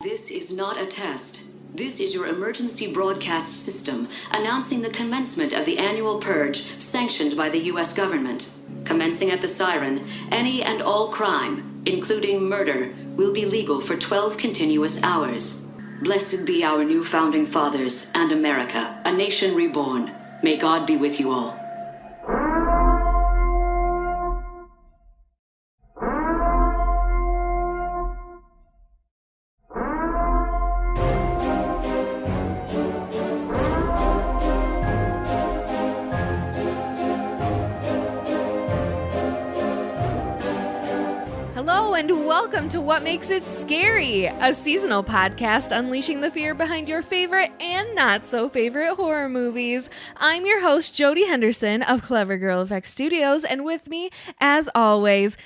This is not a test. This is your emergency broadcast system announcing the commencement of the annual purge sanctioned by the U.S. government. Commencing at the siren, any and all crime, including murder, will be legal for 12 continuous hours. Blessed be our new founding fathers and America, a nation reborn. May God be with you all. And welcome to What Makes It Scary, a seasonal podcast unleashing the fear behind your favorite and not so favorite horror movies. I'm your host, Jody Henderson of Clever Girl Effects Studios, and with me, as always,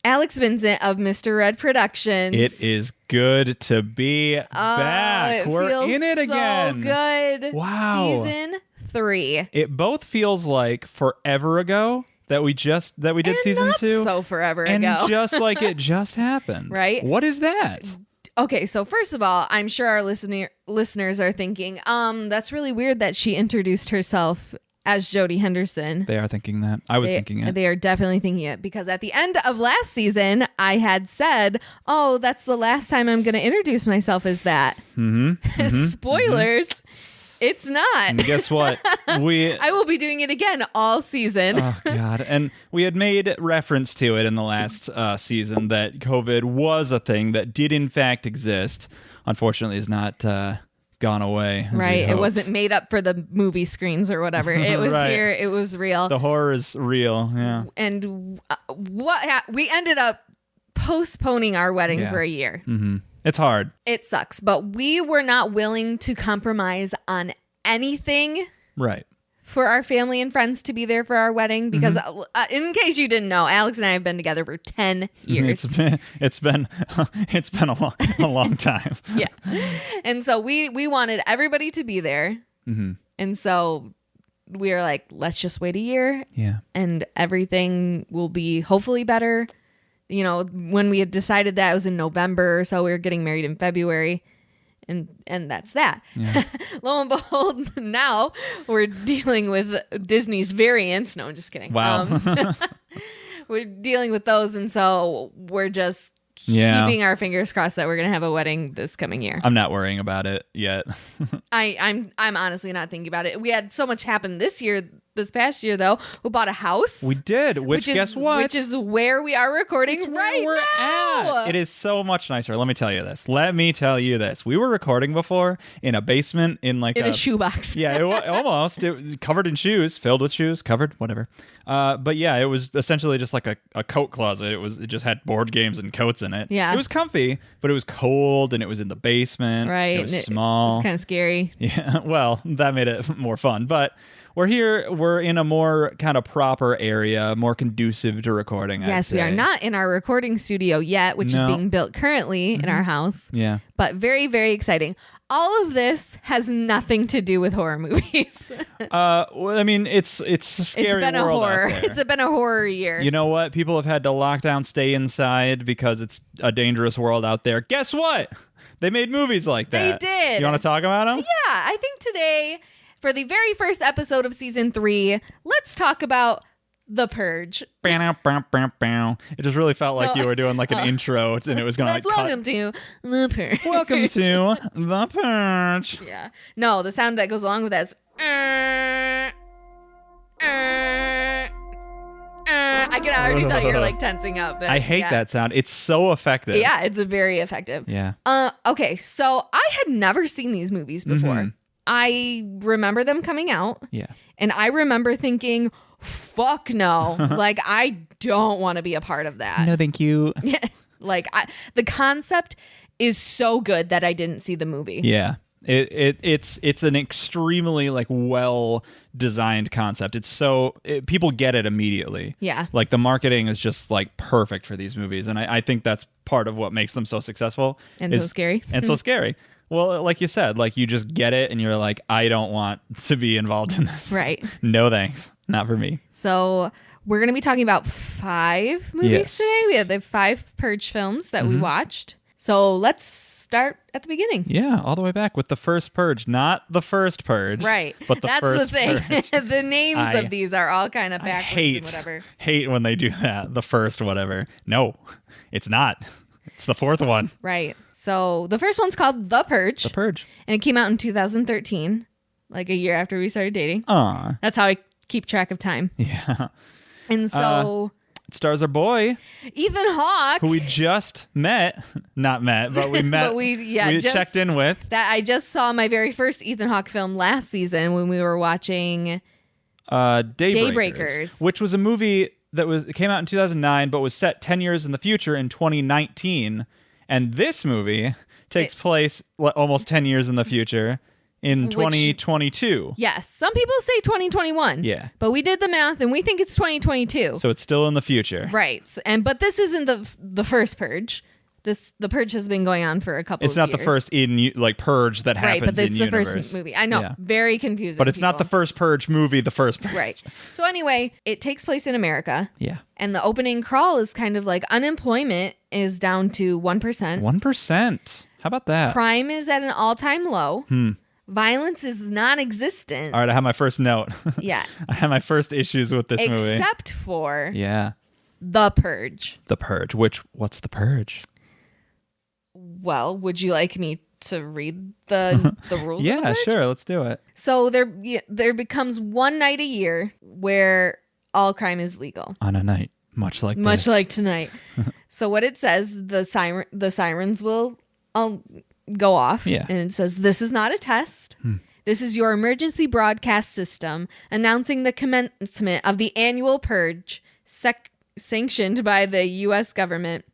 Alex Vincent of Mr. Red Productions. It is good to be back. We're in it again. So good. Wow. Season 3. It both feels like forever ago that we did season 2. So forever and ago. Just like it just happened. Right? What is that? Okay, so first of all, I'm sure our listeners are thinking, that's really weird that she introduced herself as Jody Henderson. They are thinking that. I was thinking it. They are definitely thinking it because at the end of last season, I had said, oh, that's the last time I'm going to introduce myself as that. Spoilers. It's not. And guess what? I will be doing it again all season. Oh, God. And we had made reference to it in the last season that COVID was a thing that did in fact exist. Unfortunately, is not gone away. Right. It wasn't made up for the movie screens or whatever. It was right. Here. It was real. The horror is real. Yeah. And we ended up postponing our wedding for a year. Mm-hmm. It's hard. It sucks, but we were not willing to compromise on anything. Right. For our family and friends to be there for our wedding because in case you didn't know, Alex and I have been together for 10 years. It's been a long time. Yeah. And so we wanted everybody to be there. Mm-hmm. And so we were like, let's just wait a year. Yeah. And everything will be hopefully better. You know, when we had decided that, it was in November, so we were getting married in February, and that's that. Yeah. Lo and behold, now we're dealing with Disney's variants. No, I'm just kidding. Wow. We're dealing with those, and so we're just keeping our fingers crossed that we're going to have a wedding this coming year. I'm not worrying about it yet. I'm honestly not thinking about it. We had so much happen this past year, though. We bought a house. We did, which guess what? Which is where we are recording now. It is so much nicer. Let me tell you this. We were recording before in a basement in a shoebox. Yeah, almost. It covered in shoes, filled with shoes, covered, whatever. But yeah, it was essentially just like a coat closet. It just had board games and coats in it. Yeah. It was comfy, but it was cold and it was in the basement. Right. It was small. It was kind of scary. Yeah. Well, that made it more fun. But we're here. We're in a more kind of proper area, more conducive to recording. Yes, we are not in our recording studio yet, which is being built currently in our house. Yeah. But very, very exciting. All of this has nothing to do with horror movies. Well, I mean, it's a scary world out there. It's been a horror year. You know what? People have had to lock down, stay inside because it's a dangerous world out there. Guess what? They made movies like that. They did. You want to talk about them? Yeah, I think today, for the very first episode of season 3, let's talk about The Purge. It just really felt like you were doing like an intro and it was going to welcome to The Purge. Welcome to The Purge. Yeah. No, the sound that goes along with that is I can already tell you're like tensing up. I hate that sound. It's so effective. Yeah, it's very effective. Yeah. Okay, so I had never seen these movies before. Mm-hmm. I remember them coming out. Yeah. And I remember thinking, fuck no. Like, I don't want to be a part of that. No, thank you. Yeah. Like, the concept is so good that I didn't see the movie. Yeah. It's an extremely like well designed concept. It's people get it immediately. Yeah. Like the marketing is just like perfect for these movies. And I think that's part of what makes them so successful. And so scary. And so scary. Well, like you said, like you just get it and you're like, I don't want to be involved in this. Right. No thanks. Not for me. So we're going to be talking about 5 movies today. We have the 5 Purge films that we watched. So let's start at the beginning. Yeah, all the way back with the First Purge, not the First Purge. Right. But the That's First the thing. Purge. The names of these are all kind of backwards and whatever. Hate when they do that. The first whatever. No, it's not. It's the fourth one. Right. So the first one's called The Purge. The Purge. And it came out in 2013, like a year after we started dating. Aw. That's how I keep track of time. Yeah. And so... It stars our boy, Ethan Hawke, who we just met. Not met, but we met. But we just checked in with. That I just saw my very first Ethan Hawke film last season when we were watching Daybreakers, which was a movie that came out in 2009, but was set 10 years in the future in 2019. And this movie takes place almost 10 years in the future in 2022. Yes. Some people say 2021. Yeah. But we did the math and we think it's 2022. So it's still in the future. Right. But this isn't the first Purge. The Purge has been going on for a couple of years. It's not the first Purge that happens in universe. Right, but it's the first movie. I know. Yeah. Very confusing. But it's not the first Purge movie, the first Purge. Right. So anyway, it takes place in America. Yeah. And the opening crawl is kind of like unemployment is down to 1%. 1%. How about that? Crime is at an all-time low. Violence is non-existent. All right, I have my first note. Yeah. I have my first issues with this movie. Except for The Purge. The Purge. What's The Purge? Well, would you like me to read the rules of the Purge? Sure, let's do it. So there becomes one night a year where all crime is legal. On a night, much like tonight. So what it says, the sirens will go off. Yeah. And it says, this is not a test. This is your emergency broadcast system announcing the commencement of the annual purge sanctioned by the U.S. government.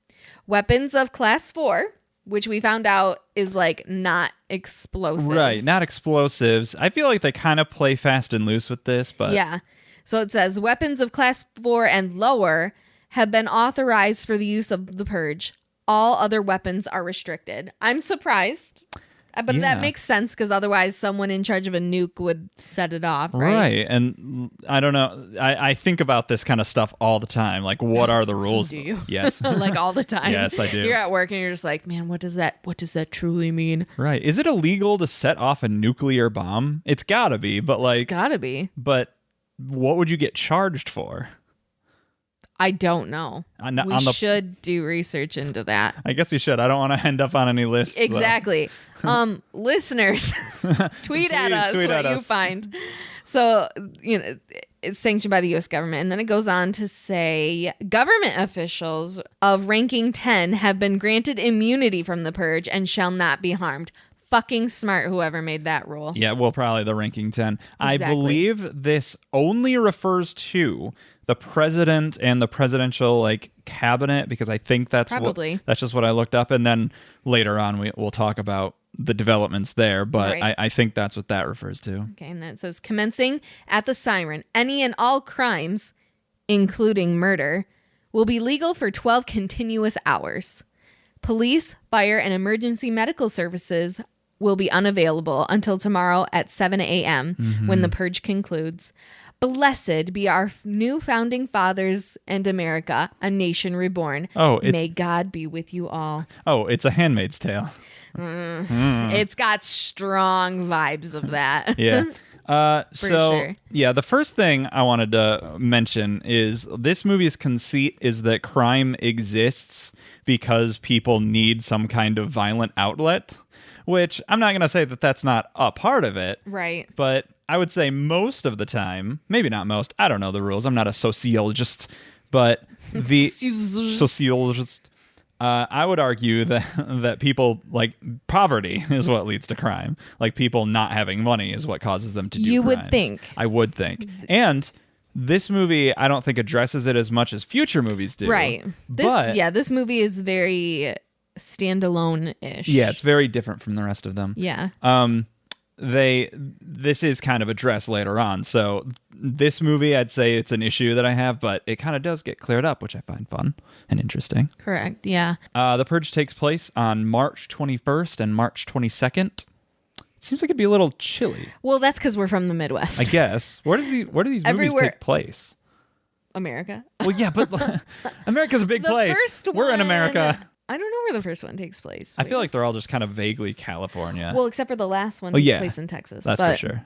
Weapons of class 4, which we found out is like not explosives. Right, not explosives. I feel like they kind of play fast and loose with this, but... Yeah. So it says, weapons of class 4 and lower have been authorized for the use of the purge. All other weapons are restricted. I'm surprised, but that makes sense because otherwise someone in charge of a nuke would set it off, right? Right, and I don't know. I think about this kind of stuff all the time. Like, what are the rules? Do you? Yes. Like all the time? Yes, I do. You're at work and you're just like, man, what does that truly mean? Right. Is it illegal to set off a nuclear bomb? It's gotta be, but like... It's gotta be. But what would you get charged for? I don't know. We should do research into that. I guess we should. I don't want to end up on any list. Exactly. Listeners, tweet at us what you find. So, it's sanctioned by the U.S. government. And then it goes on to say government officials of ranking 10 have been granted immunity from the purge and shall not be harmed. Fucking smart, whoever made that rule. Yeah, well, probably the ranking 10. Exactly. I believe this only refers to the president and the presidential cabinet, because I think that's that's just what I looked up, and then later on we'll talk about the developments there, but right. I think that's what that refers to. Okay, and then it says, commencing at the siren, any and all crimes, including murder, will be legal for 12 continuous hours. Police, fire, and emergency medical services will be unavailable until tomorrow at 7 a.m. When the purge concludes. Blessed be our new founding fathers and America, a nation reborn. May God be with you all. Oh, it's a Handmaid's Tale. It's got strong vibes of that. Yeah. Sure. Yeah, the first thing I wanted to mention is this movie's conceit is that crime exists because people need some kind of violent outlet, which I'm not going to say that that's not a part of it. Right. But I would say most of the time, maybe not most, I don't know the rules. I'm not a sociologist, but the sociologist, I would argue that people, poverty is what leads to crime. Like, people not having money is what causes them to do crimes. You would think. I would think. And this movie, I don't think addresses it as much as future movies do. Right. This movie is very standalone-ish. Yeah, it's very different from the rest of them. Yeah. This is kind of addressed later on. So this movie, I'd say it's an issue that I have, but it kind of does get cleared up, which I find fun and interesting. Correct. Yeah. The Purge takes place on March 21st and March 22nd. It seems like it'd be a little chilly. Well, that's because we're from the Midwest. I guess. Where do these movies take place? America. Well, yeah, but America's a big place. We're in America. I don't know where the first one takes place. I feel like they're all just kind of vaguely California. Well, except for the last one takes place in Texas. That's for sure.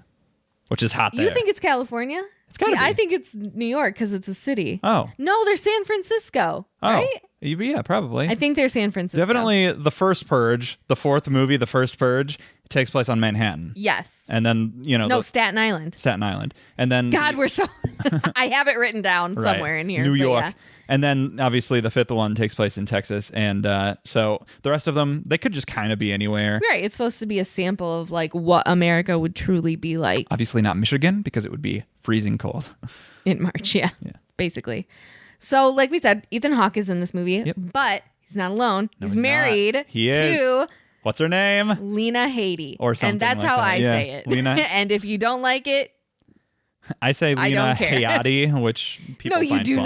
Which is hot there. You think it's California? It's gotta be. I think it's New York because it's a city. Oh. No, they're San Francisco, right? Yeah, probably. I think they're San Francisco. Definitely the First Purge, the fourth movie, the First Purge, takes place on Manhattan. Yes. And then, Staten Island. Staten Island. And then... God, we're so... I have it written down somewhere in here. New York. Yeah. And then, obviously, the fifth one takes place in Texas. And so the rest of them, they could just kind of be anywhere. Right. It's supposed to be a sample of, like, what America would truly be like. Obviously not Michigan, because it would be freezing cold. In March, yeah. Basically. So, like we said, Ethan Hawke is in this movie, but he's not alone. He's married to... What's her name? Lena Headey. Or something. And that's like how that. I say it. Lena. And if you don't like it, I say Lena Headey, which people find No, you do fun.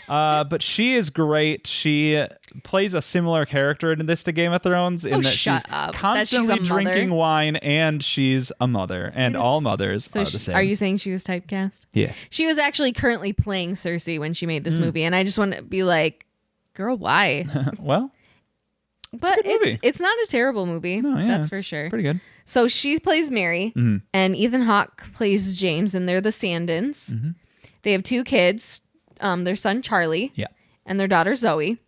not. But she is great. She plays a similar character in this to Game of Thrones in that shut she's up. constantly That she's a drinking mother. wine, and she's a mother. And all mothers are the same. Are you saying she was typecast? Yeah. She was actually currently playing Cersei when she made this movie, and I just want to be like, girl, why? Well, but it's a good movie. It's not a terrible movie. No, yeah, that's for sure. Pretty good. So she plays Mary, and Ethan Hawke plays James, and they're the Sandins. Mm-hmm. They have two kids, their son Charlie, and their daughter Zoe.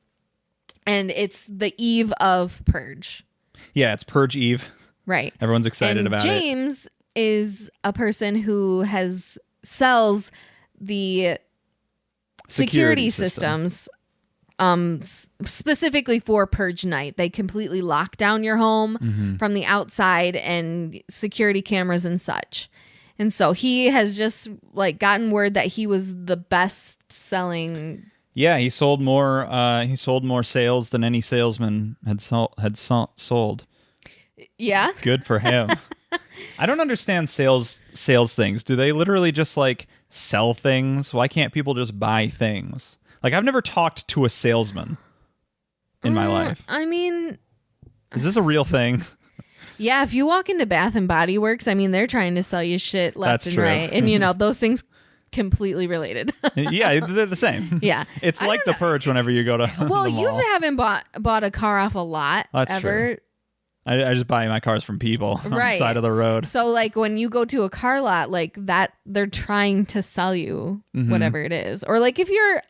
And it's the eve of Purge. Yeah, it's Purge Eve. Right. Everyone's excited about it. James is a person who sells the security systems specifically for Purge night. They completely lock down your home from the outside and security cameras and such. And so he has just like gotten word that he was the best selling. Yeah, he sold more sales than any salesman had sold. Yeah. Good for him. I don't understand sales things. Do they literally just like sell things? Why can't people just buy things? Like, I've never talked to a salesman in my life. I mean, is this a real thing? Yeah, if you walk into Bath and Body Works, I mean, they're trying to sell you shit left and right. And, those things completely related. Yeah, they're the same. Yeah. It's like the Purge whenever you go to the mall. You haven't bought a car off a lot ever. True. I just buy my cars from people on the side of the road. So, like, when you go to a car lot, like, that, they're trying to sell you whatever it is. Or, like, if you're...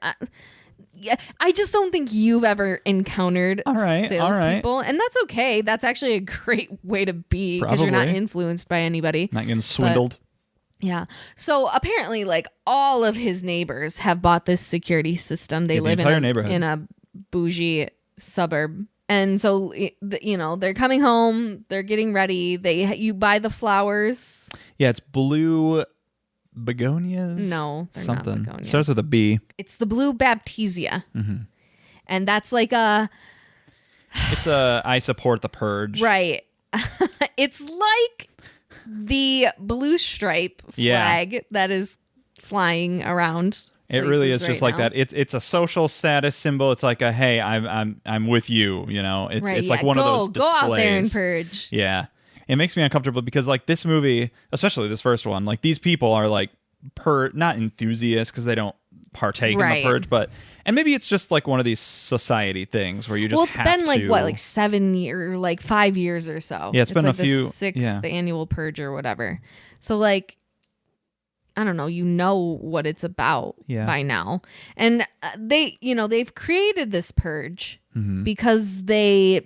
I just don't think you've ever encountered salespeople. And that's okay. That's actually a great way to be because you're not influenced by anybody. Not getting swindled. Yeah. So, apparently, like, all of his neighbors have bought this security system. They live in a bougie suburb. And so, they're coming home. They're getting ready. You buy the flowers. Yeah, it's blue begonias. No, they're not begonias. It starts with a B. It's the blue baptisia, and that's like It's a I support the Purge. Right. It's like the blue stripe flag that is flying around. It really is just like that. It's a social status symbol. It's like a hey, I'm with you. It's like one of those displays. Go out there and purge. Yeah, it makes me uncomfortable because like this movie, especially this first one, like these people are like not enthusiasts because they don't partake in the purge, and maybe it's just like one of these society things where you just it's been like 7 years, like 5 years or so. Yeah, it's been like a few the sixth annual purge or whatever. So like. I don't know, what it's about by now. And they've created this purge because the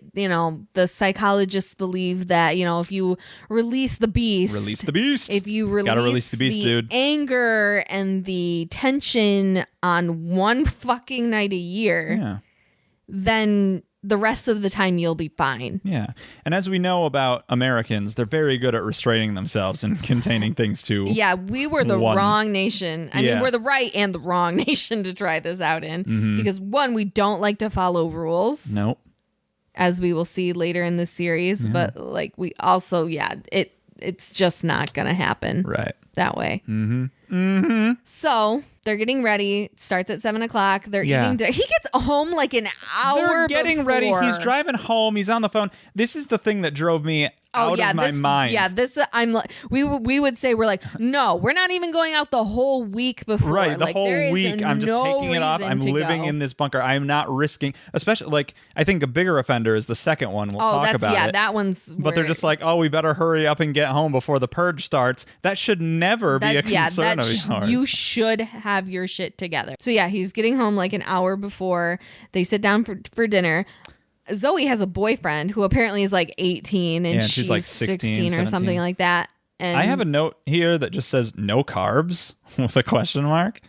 psychologists believe that, if you release the beast. If you release the beast, dude. Anger and the tension on one fucking night a year, then the rest of the time you'll be fine. Yeah. And as we know about Americans, they're very good at restraining themselves and containing things to we were the wrong nation. I mean, we're the right and the wrong nation to try this out in. Because one, we don't like to follow rules. Nope. As we will see later in the series. Yeah. But like we also, it's just not going to happen. Right. That way. So they're getting ready. It starts at 7:00. They're eating. He gets home like an hour. They're getting ready. He's driving home. He's on the phone. This is the thing that drove me out of my mind. Yeah, this I'm like we would say we're like, no, we're not even going out the whole week before. Right, the whole week. I'm just taking it off. I'm living in this bunker. I'm not risking. Especially like I think a bigger offender is the second one. We'll talk about it. That one's. But they're just like, oh, we better hurry up and get home before the purge starts. That should never be a concern of yours. You should have your shit together. So yeah, he's getting home like an hour before they sit down for dinner. Zoe has a boyfriend who apparently is like 18 and she's like 16 or something like that. And I have a note here that just says no carbs with a question mark.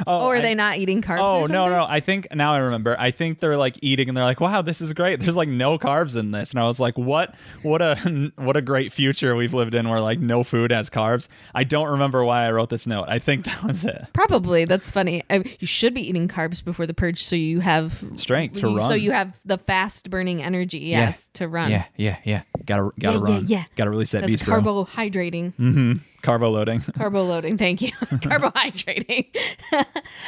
Oh, are they not eating carbs? Oh, or something? no. I think now I remember. I think they're like eating and they're like, wow, this is great. There's like no carbs in this. And I was like, what a great future we've lived in where like no food has carbs. I don't remember why I wrote this note. I think that was it. Probably. That's funny. You should be eating carbs before the purge so you have strength to run. So you have the fast burning energy, to run. Yeah. Gotta run. Yeah. Gotta release that That's beast, bro. Carbohydrating. Mm-hmm. Carbo loading. Carbo loading, thank you. Carbohydrating.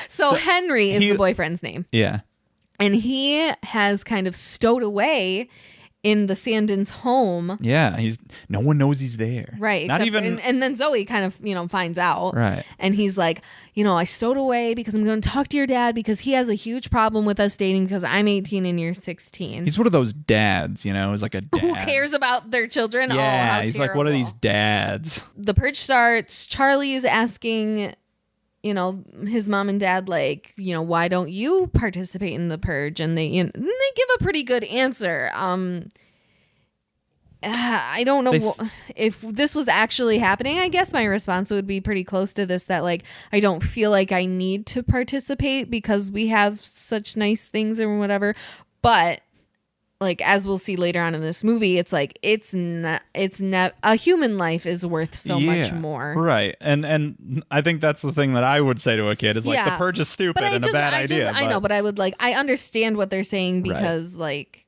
So Henry is the boyfriend's name. Yeah. And he has kind of stowed away in the Sandins' home. Yeah, no one knows he's there. Right. Not even. And then Zoe kind of, finds out. Right. And he's like, I stowed away because I'm going to talk to your dad because he has a huge problem with us dating because I'm 18 and you're 16. He's one of those dads, he's like a dad. Who cares about their children? Yeah, how he's terrible. like one of these dads. The purge starts. Charlie is asking, his mom and dad, like, why don't you participate in the purge? And they give a pretty good answer. I don't know if this was actually happening. I guess my response would be pretty close to this, that like I don't feel like I need to participate because we have such nice things or whatever. But like as we'll see later on in this movie, it's like it's not a human life is worth so much more. Right. And I think that's the thing that I would say to a kid is like the purge is stupid and a bad idea. I know, but I would I understand what they're saying because like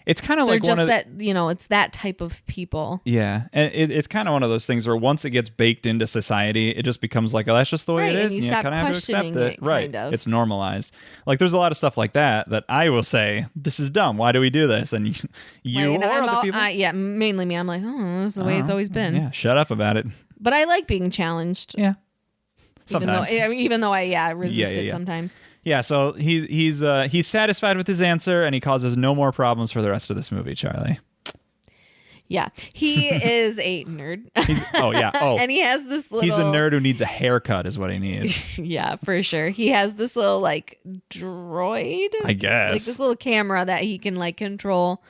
it's kind of like just it's that type of people. Yeah. And it's kind of one of those things where once it gets baked into society, it just becomes like, oh, that's just the way it is. And you kind of have to accept it. Right. Kind of. It's normalized. Like there's a lot of stuff like that I will say, this is dumb. Why do we do this? And you or other people. Mainly me. I'm like, oh, that's the way it's always been. Yeah. Shut up about it. But I like being challenged. Yeah. Sometimes. Even though I resist it sometimes. Yeah, so he's satisfied with his answer, and he causes no more problems for the rest of this movie, Charlie. Yeah, he is a nerd. And he has this little... He's a nerd who needs a haircut is what he needs. Yeah, for sure. He has this little, like, droid? I guess. Like, this little camera that he can, like, control.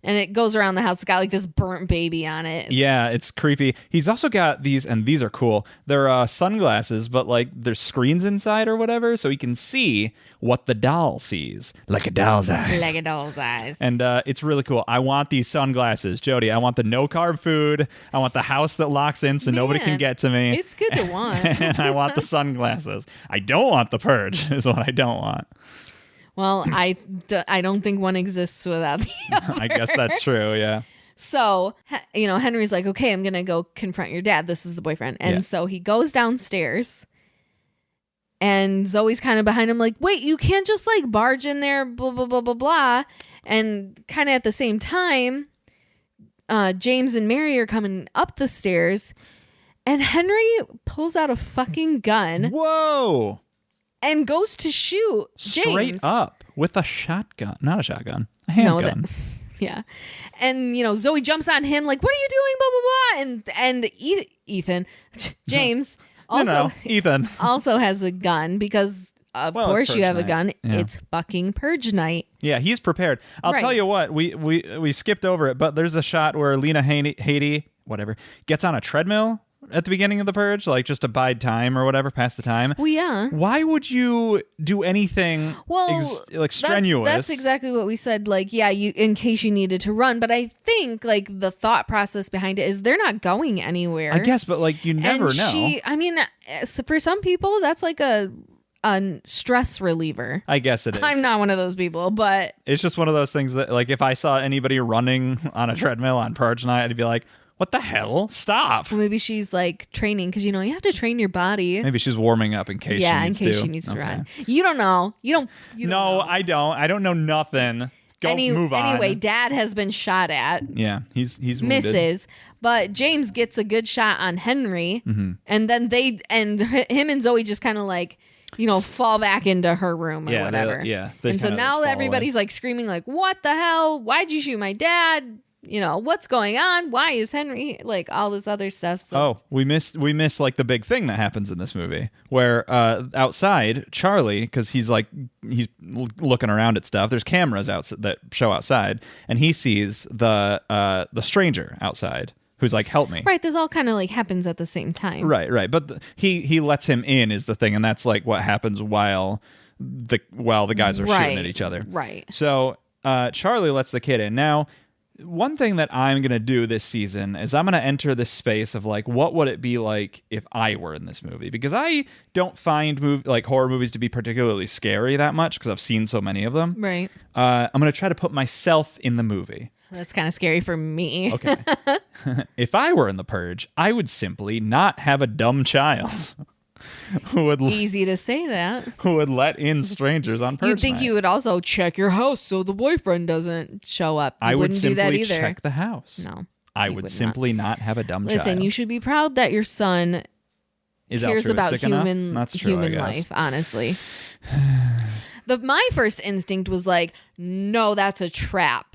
And it goes around the house. It's got like this burnt baby on it. Yeah, it's creepy. He's also got these, and these are cool. They're sunglasses, but like there's screens inside or whatever, so he can see what the doll sees. Like a doll's eyes. Like a doll's eyes. And it's really cool. I want these sunglasses, Jody. I want the no-carb food. I want the house that locks in so nobody can get to me. It's good to want. And I want the sunglasses. I don't want the purge is what I don't want. Well, I don't think one exists without the other. I guess that's true, yeah. So, Henry's like, okay, I'm going to go confront your dad. This is the boyfriend. And so he goes downstairs and Zoe's kind of behind him like, wait, you can't just like barge in there, blah, blah, blah, blah, blah. And kind of at the same time, James and Mary are coming up the stairs and Henry pulls out a fucking gun. Whoa! And goes to shoot James. Straight up with a shotgun. Not a shotgun. A handgun. Yeah. And, Zoe jumps on him like, what are you doing? Blah, blah, blah. And Ethan, James, Ethan also has a gun because, of course, you have a gun. Yeah. It's fucking purge night. Yeah, he's prepared. I'll tell you what, we skipped over it, but there's a shot where Lena Headey, whatever, gets on a treadmill at the beginning of the purge, like just to bide time or whatever, pass the time. Well, yeah. Why would you do anything strenuous? That's exactly what we said. Like, yeah, you in case you needed to run. But I think like the thought process behind it is they're not going anywhere. I guess, but like you never know. For some people, that's like a stress reliever. I guess it is. I'm not one of those people, but it's just one of those things that like if I saw anybody running on a treadmill on purge night, I'd be like, What the hell? Stop. Well, maybe she's like training because you have to train your body. Maybe she's warming up in case she needs to run. You don't know. You don't know. I don't. I don't know nothing. Move on. Anyway, Dad has been shot at. Yeah, he's wounded. Misses, but James gets a good shot on Henry, and then him and Zoe just kind of like fall back into her room or whatever. And so now everybody's like screaming like, "What the hell? Why'd you shoot my dad? What's going on? Why is Henry like all this other stuff?" So we missed like the big thing that happens in this movie where outside Charlie, because he's looking around at stuff. There's cameras that show outside, and he sees the stranger outside who's like, "Help me!" Right. This all kind of like happens at the same time. Right. But he lets him in is the thing, and that's like what happens while the guys are shooting at each other. Right. So Charlie lets the kid in now. One thing that I'm going to do this season is I'm going to enter this space of like, what would it be like if I were in this movie? Because I don't find horror movies to be particularly scary that much because I've seen so many of them. Right. I'm going to try to put myself in the movie. That's kind of scary for me. Okay. If I were in the Purge, I would simply not have a dumb child. Easy to say that. Who would let in strangers on Purge You'd think night. you would also check your house so the boyfriend doesn't show up. You I would wouldn't simply do that either. check the house. No. I would simply not have a dumb child. Listen, you should be proud that your son cares about human life, honestly. My first instinct was like, no, that's a trap.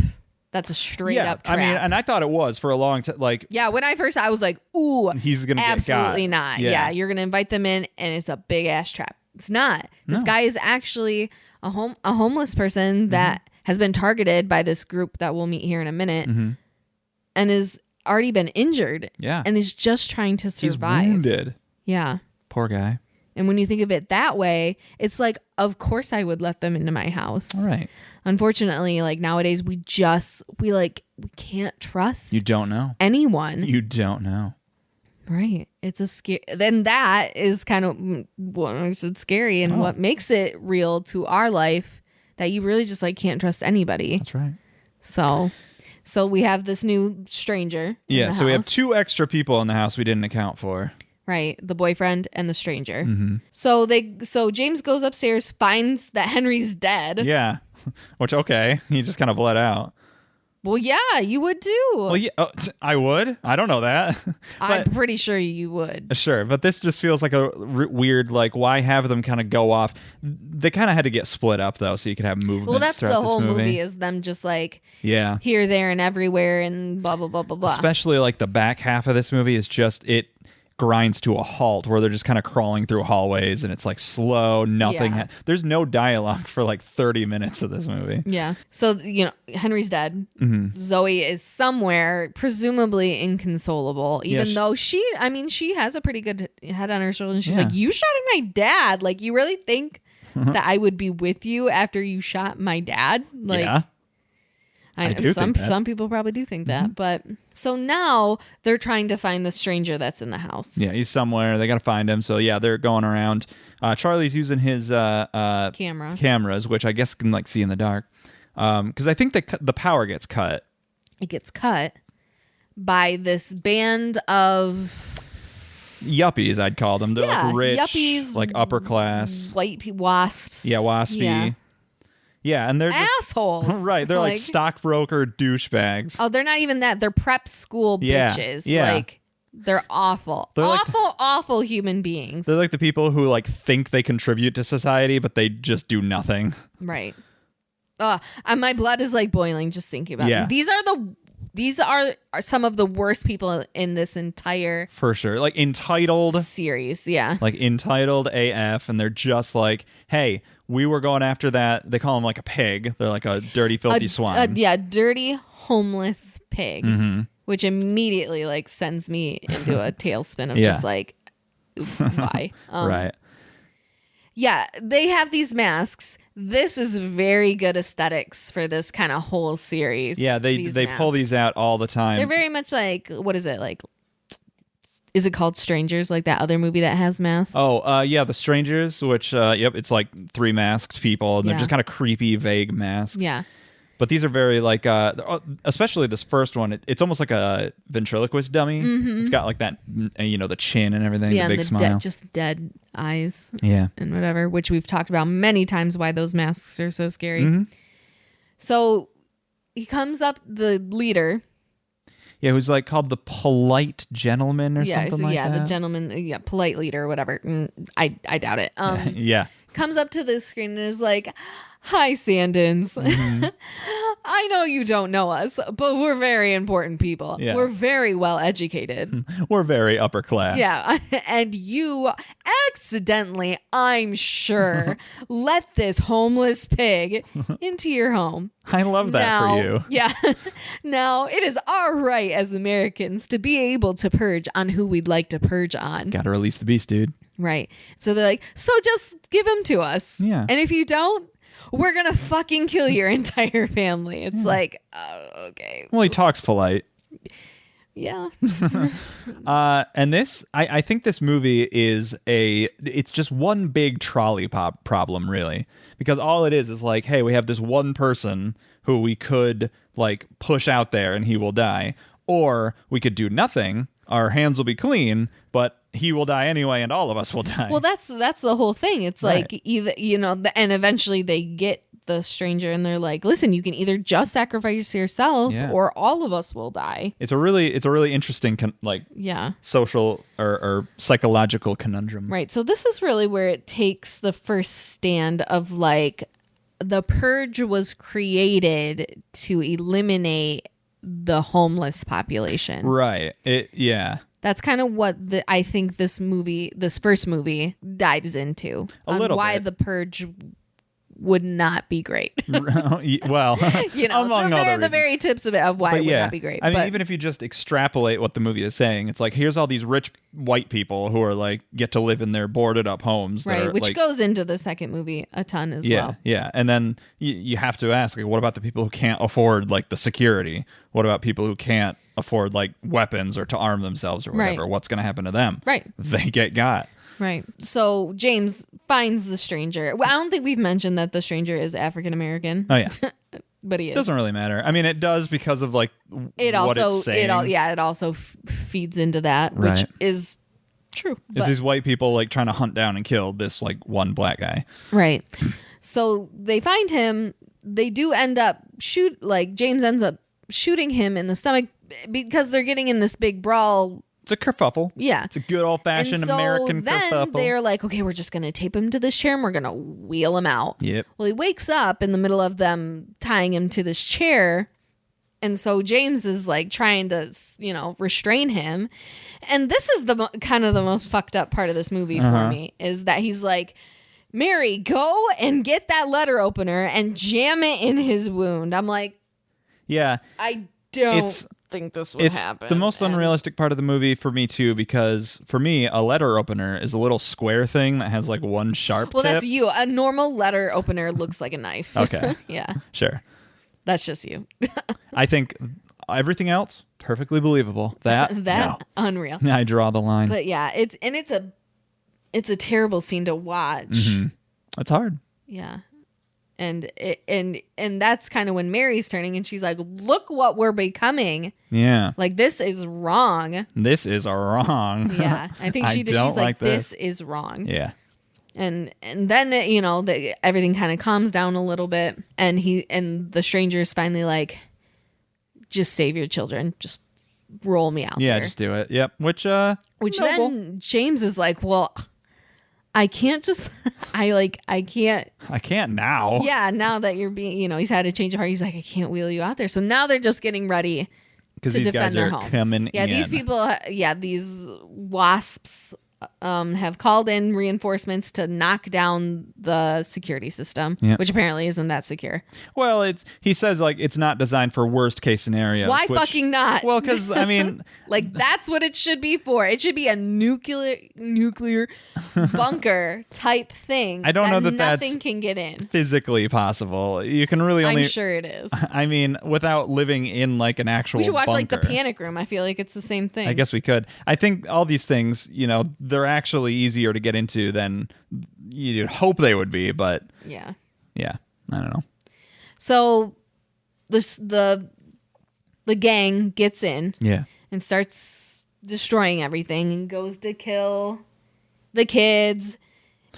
That's a straight up trap. I mean, and I thought it was for a long time. Like, when I was like, ooh, he's gonna absolutely get got. not. Yeah, you're gonna invite them in, and it's a big ass trap. It's not. This guy is actually a homeless person that has been targeted by this group that we'll meet here in a minute, and has already been injured. Yeah, and is just trying to survive. He's wounded. Yeah, poor guy. And when you think of it that way, it's like, of course I would let them into my house. All right. Unfortunately, like nowadays, we can't trust. You don't know anyone. You don't know. Right. It's a scary. Then that is kind of what makes it scary and what makes it real to our life, that you really just like can't trust anybody. That's right. So we have this new stranger. Yeah. So we have 2 extra people in the house we didn't account for. Right, the boyfriend and the stranger. Mm-hmm. So James goes upstairs, finds that Henry's dead. Yeah, which he just kind of bled out. Well, yeah, you would too. Well, yeah, I would. I don't know that. I'm pretty sure you would. Sure, but this just feels like a weird, like, why have them kind of go off? They kind of had to get split up though, so you could have movement. Well, that's the whole movie is them just like here, there, and everywhere, and blah blah blah blah blah. Especially like the back half of this movie is just it grinds to a halt where they're just kind of crawling through hallways and it's like slow, nothing. There's no dialogue for like 30 minutes of this movie. Yeah. So, Henry's dead. Mm-hmm. Zoe is somewhere, presumably inconsolable, even though she has a pretty good head on her shoulder. And she's like, you shot at my dad. Like, you really think that I would be with you after you shot my dad? Like, yeah. I know some people probably do think that, but so now they're trying to find the stranger that's in the house. Yeah, he's somewhere. They got to find him. So they're going around. Charlie's using his cameras, which I guess can like see in the dark. Because I think the power gets cut. It gets cut by this band of yuppies, I'd call them. They're like rich, yuppies, like upper class, white wasps. Yeah, waspy. Yeah. Yeah, and they're assholes. Right, they're like stockbroker douchebags. Oh, they're not even that. They're prep school bitches. Yeah. Like, they're awful. They're awful human beings. They're like the people who like think they contribute to society, but they just do nothing. Right. My blood is like boiling just thinking about these. These are some of the worst people in this entire for sure. Like entitled series, yeah. Like entitled AF, and they're just like, hey, we were going after that. They call him like a pig. They're like a dirty, filthy swine. Dirty, homeless pig, which immediately like sends me into a tailspin of just like, why? Right. Yeah, they have these masks. This is very good aesthetics for this kind of whole series. Yeah, they pull these out all the time. They're very much like, what is it like? Is it called Strangers, like that other movie that has masks? Oh, yeah, The Strangers, which, it's like 3 masked people, and they're just kind of creepy, vague masks. Yeah. But these are very like, especially this first one. It's almost like a ventriloquist dummy. It's got like that, the chin and everything. Yeah, the big and smile. just dead eyes. Yeah, and whatever, which we've talked about many times. Why those masks are so scary. So he comes up, the leader. Yeah, who's like called the polite gentleman or something like that. Yeah, the gentleman, polite leader or whatever. I doubt it. Yeah. Comes up to the screen and is like, "Hi, Sandins. I know you don't know us, but we're very important people. Yeah. We're very well educated. We're very upper class. Yeah, and you accidentally, I'm sure, let this homeless pig into your home. I love that for you. Yeah. Now, it is our right as Americans to be able to purge on who we'd like to purge on. Gotta release the beast, dude. Right. So they're like, so just give him to us. Yeah. And if you don't, we're going to fucking kill your entire family. It's like, okay. Well, he talks polite. Yeah. And this, I think this movie it's just one big trolley pop problem, really. Because all it is like, hey, we have this one person who we could like push out there and he will die. Or we could do nothing. Our hands will be clean, but he will die anyway, and all of us will die. Well, that's the whole thing. It's Right. like either and eventually they get the stranger, and they're like, "Listen, you can either just sacrifice yourself, or all of us will die." It's a really interesting social or psychological conundrum. Right. So this is really where it takes the first stand of like, the purge was created to eliminate the homeless population. Right. That's kind of what I think this first movie dives into. A little why bit. the purge would not be great. Well, among other reasons. The very tips of it of why it would not be great. I mean, even if you just extrapolate what the movie is saying, it's like, here's all these rich white people who are like get to live in their boarded up homes. Right, which goes into the second movie a ton as well. Yeah. And then you have to ask, like, what about the people who can't afford like the security? What about people who can't afford like weapons or to arm themselves or whatever? Right. What's going to happen to them? Right. They get got. Right. So James finds the stranger. Well, I don't think we've mentioned that the stranger is African American. Oh, yeah. But he is. Doesn't really matter. I mean, it does because of like it what also it's saying. it also feeds into that, which Right. is true. It's these white people like trying to hunt down and kill this like one black guy. Right. So they find him. They do end up James ends up shooting him in the stomach because they're getting in this big brawl. It's a kerfuffle. Yeah. It's a good old-fashioned American then kerfuffle. They're like, okay, we're just going to tape him to this chair and we're going to wheel him out. Yep. Well, he wakes up in the middle of them tying him to this chair. And so James is like trying to, restrain him. And this is the kind of the most fucked up part of this movie for me, is that he's like, Mary, go and get that letter opener and jam it in his wound. I'm like, yeah. I don't think this would happen. It's the most unrealistic part of the movie for me too, because for me a letter opener is a little square thing that has like one sharp tip. That's you. A normal letter opener looks like a knife. Okay. Yeah. Sure. That's just you. I think everything else perfectly believable. That no. Unreal. I draw the line. But yeah, it's a terrible scene to watch. Mm-hmm. It's hard. Yeah. And that's kind of when Mary's turning and she's like, look what we're becoming. Yeah. Like, this is wrong. This is wrong. Yeah. I think she's like, this is wrong. Yeah. And then, everything kind of calms down a little bit. And the stranger's finally like, just save your children. Just roll me out Yeah, there. just do it. Yep. Which noble. then James is like, well, I can't just, I can't. I can't now. Yeah, now that you're being, he's had a change of heart. He's like, I can't wheel you out there. So now they're just getting ready to defend their home. Coming yeah, in. these people, these wasps have called in reinforcements to knock down the security system, which apparently isn't that secure. Well, he says like it's not designed for worst case scenarios. Why fucking not? Well, because I mean, like that's what it should be for. It should be a nuclear bunker type thing. I don't know that nothing that's can get in. Physically possible. You can really only. I'm sure it is. I mean, without living in like an actual. We should watch bunker. like the Panic Room. I feel like it's the same thing. I guess we could. I think all these things, they're actually easier to get into than you'd hope they would be. But yeah, I don't know. So the gang gets in. Yeah. And starts destroying everything and goes to kill the kids.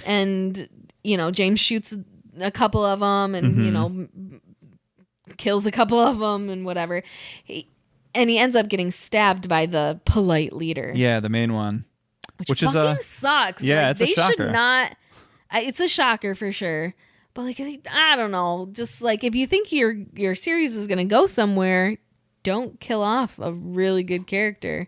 And, James shoots a couple of them and, kills a couple of them and whatever. And he ends up getting stabbed by the polite leader. Yeah, the main one. Which fucking sucks. Yeah, like, it's a shocker. They should not... It's a shocker for sure. But, like, I don't know. Just, like, if you think your series is going to go somewhere, don't kill off a really good character.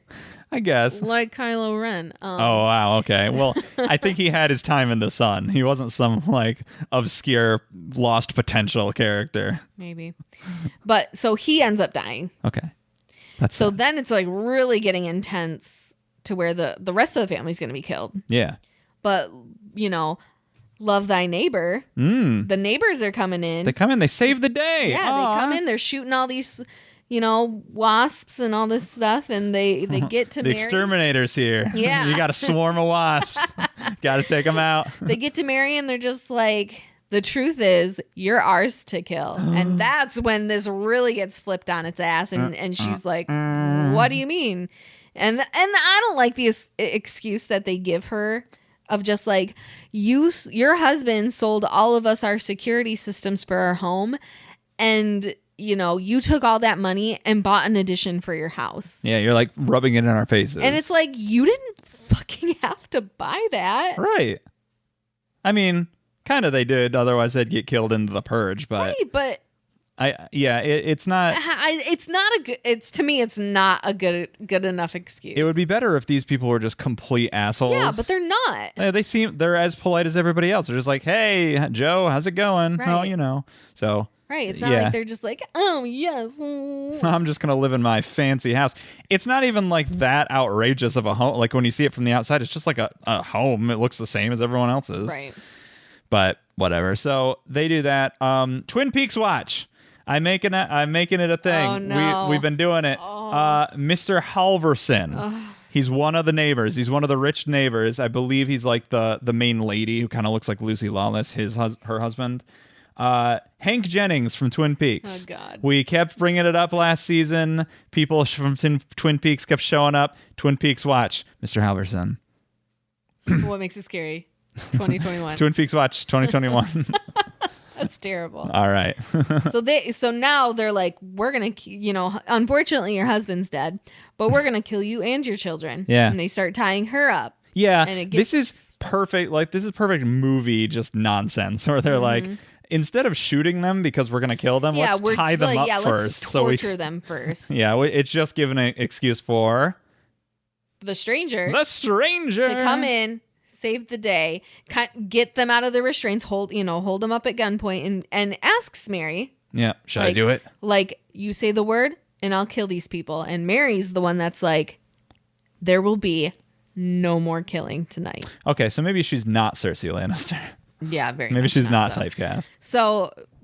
I guess. Like Kylo Ren. Oh, wow. Okay. Well, I think he had his time in the sun. He wasn't some, like, obscure, lost potential character. Maybe. But, so he ends up dying. Okay. So then it's, like, really getting intense to where the rest of the family's going to be killed. Yeah. But, love thy neighbor. The neighbors are coming in. They come in. They save the day. Yeah, Aww. They come in. They're shooting all these... wasps and all this stuff, and they get to the Mary. Exterminator's here. Yeah. You got a swarm of wasps. Got to take them out. They get to Mary, and they're just like, the truth is, you're ours to kill. And that's when this really gets flipped on its ass, and she's like, what do you mean? And I don't like the excuse that they give her of just like, your husband sold all of us our security systems for our home, and you took all that money and bought an addition for your house. Yeah, you're like rubbing it in our faces. And it's like, you didn't fucking have to buy that. Right. I mean, kind of they did. Otherwise, they'd get killed in the Purge. But, right, but it's not. To me, it's not a good enough excuse. It would be better if these people were just complete assholes. Yeah, but they're not. They're as polite as everybody else. They're just like, hey, Joe, how's it going? Right. Oh, so. Right, it's not like they're just like, oh, yes. I'm just going to live in my fancy house. It's not even like that outrageous of a home. Like when you see it from the outside, it's just like a home. It looks the same as everyone else's. Right. But whatever. So they do that. Twin Peaks watch. I'm making it a thing. Oh, no. We've been doing it. Mr. Halverson. He's one of the neighbors. He's one of the rich neighbors. I believe he's like the main lady who kind of looks like Lucy Lawless, her husband. Hank Jennings from Twin Peaks. Oh, God. We kept bringing it up last season. People from Twin Peaks kept showing up. Twin Peaks watch. Mr. Halverson. What makes it scary? 2021. Twin Peaks watch 2021. That's terrible. All right. So now they're like, we're going to, unfortunately your husband's dead, but we're going to kill you and your children. Yeah. And they start tying her up. Yeah. And this is perfect. Like, this is perfect movie just nonsense where they're like, instead of shooting them because we're going to kill them, let's tie them up first. Let's torture them first. Yeah, it's just giving an excuse for the stranger to come in, save the day, get them out of the restraints, hold them up at gunpoint, and asks Mary. Yeah, should I do it? Like, you say the word, and I'll kill these people. And Mary's the one that's like, there will be no more killing tonight. Okay, so maybe she's not Cersei Lannister. Yeah, very. Maybe she's not so. typecast.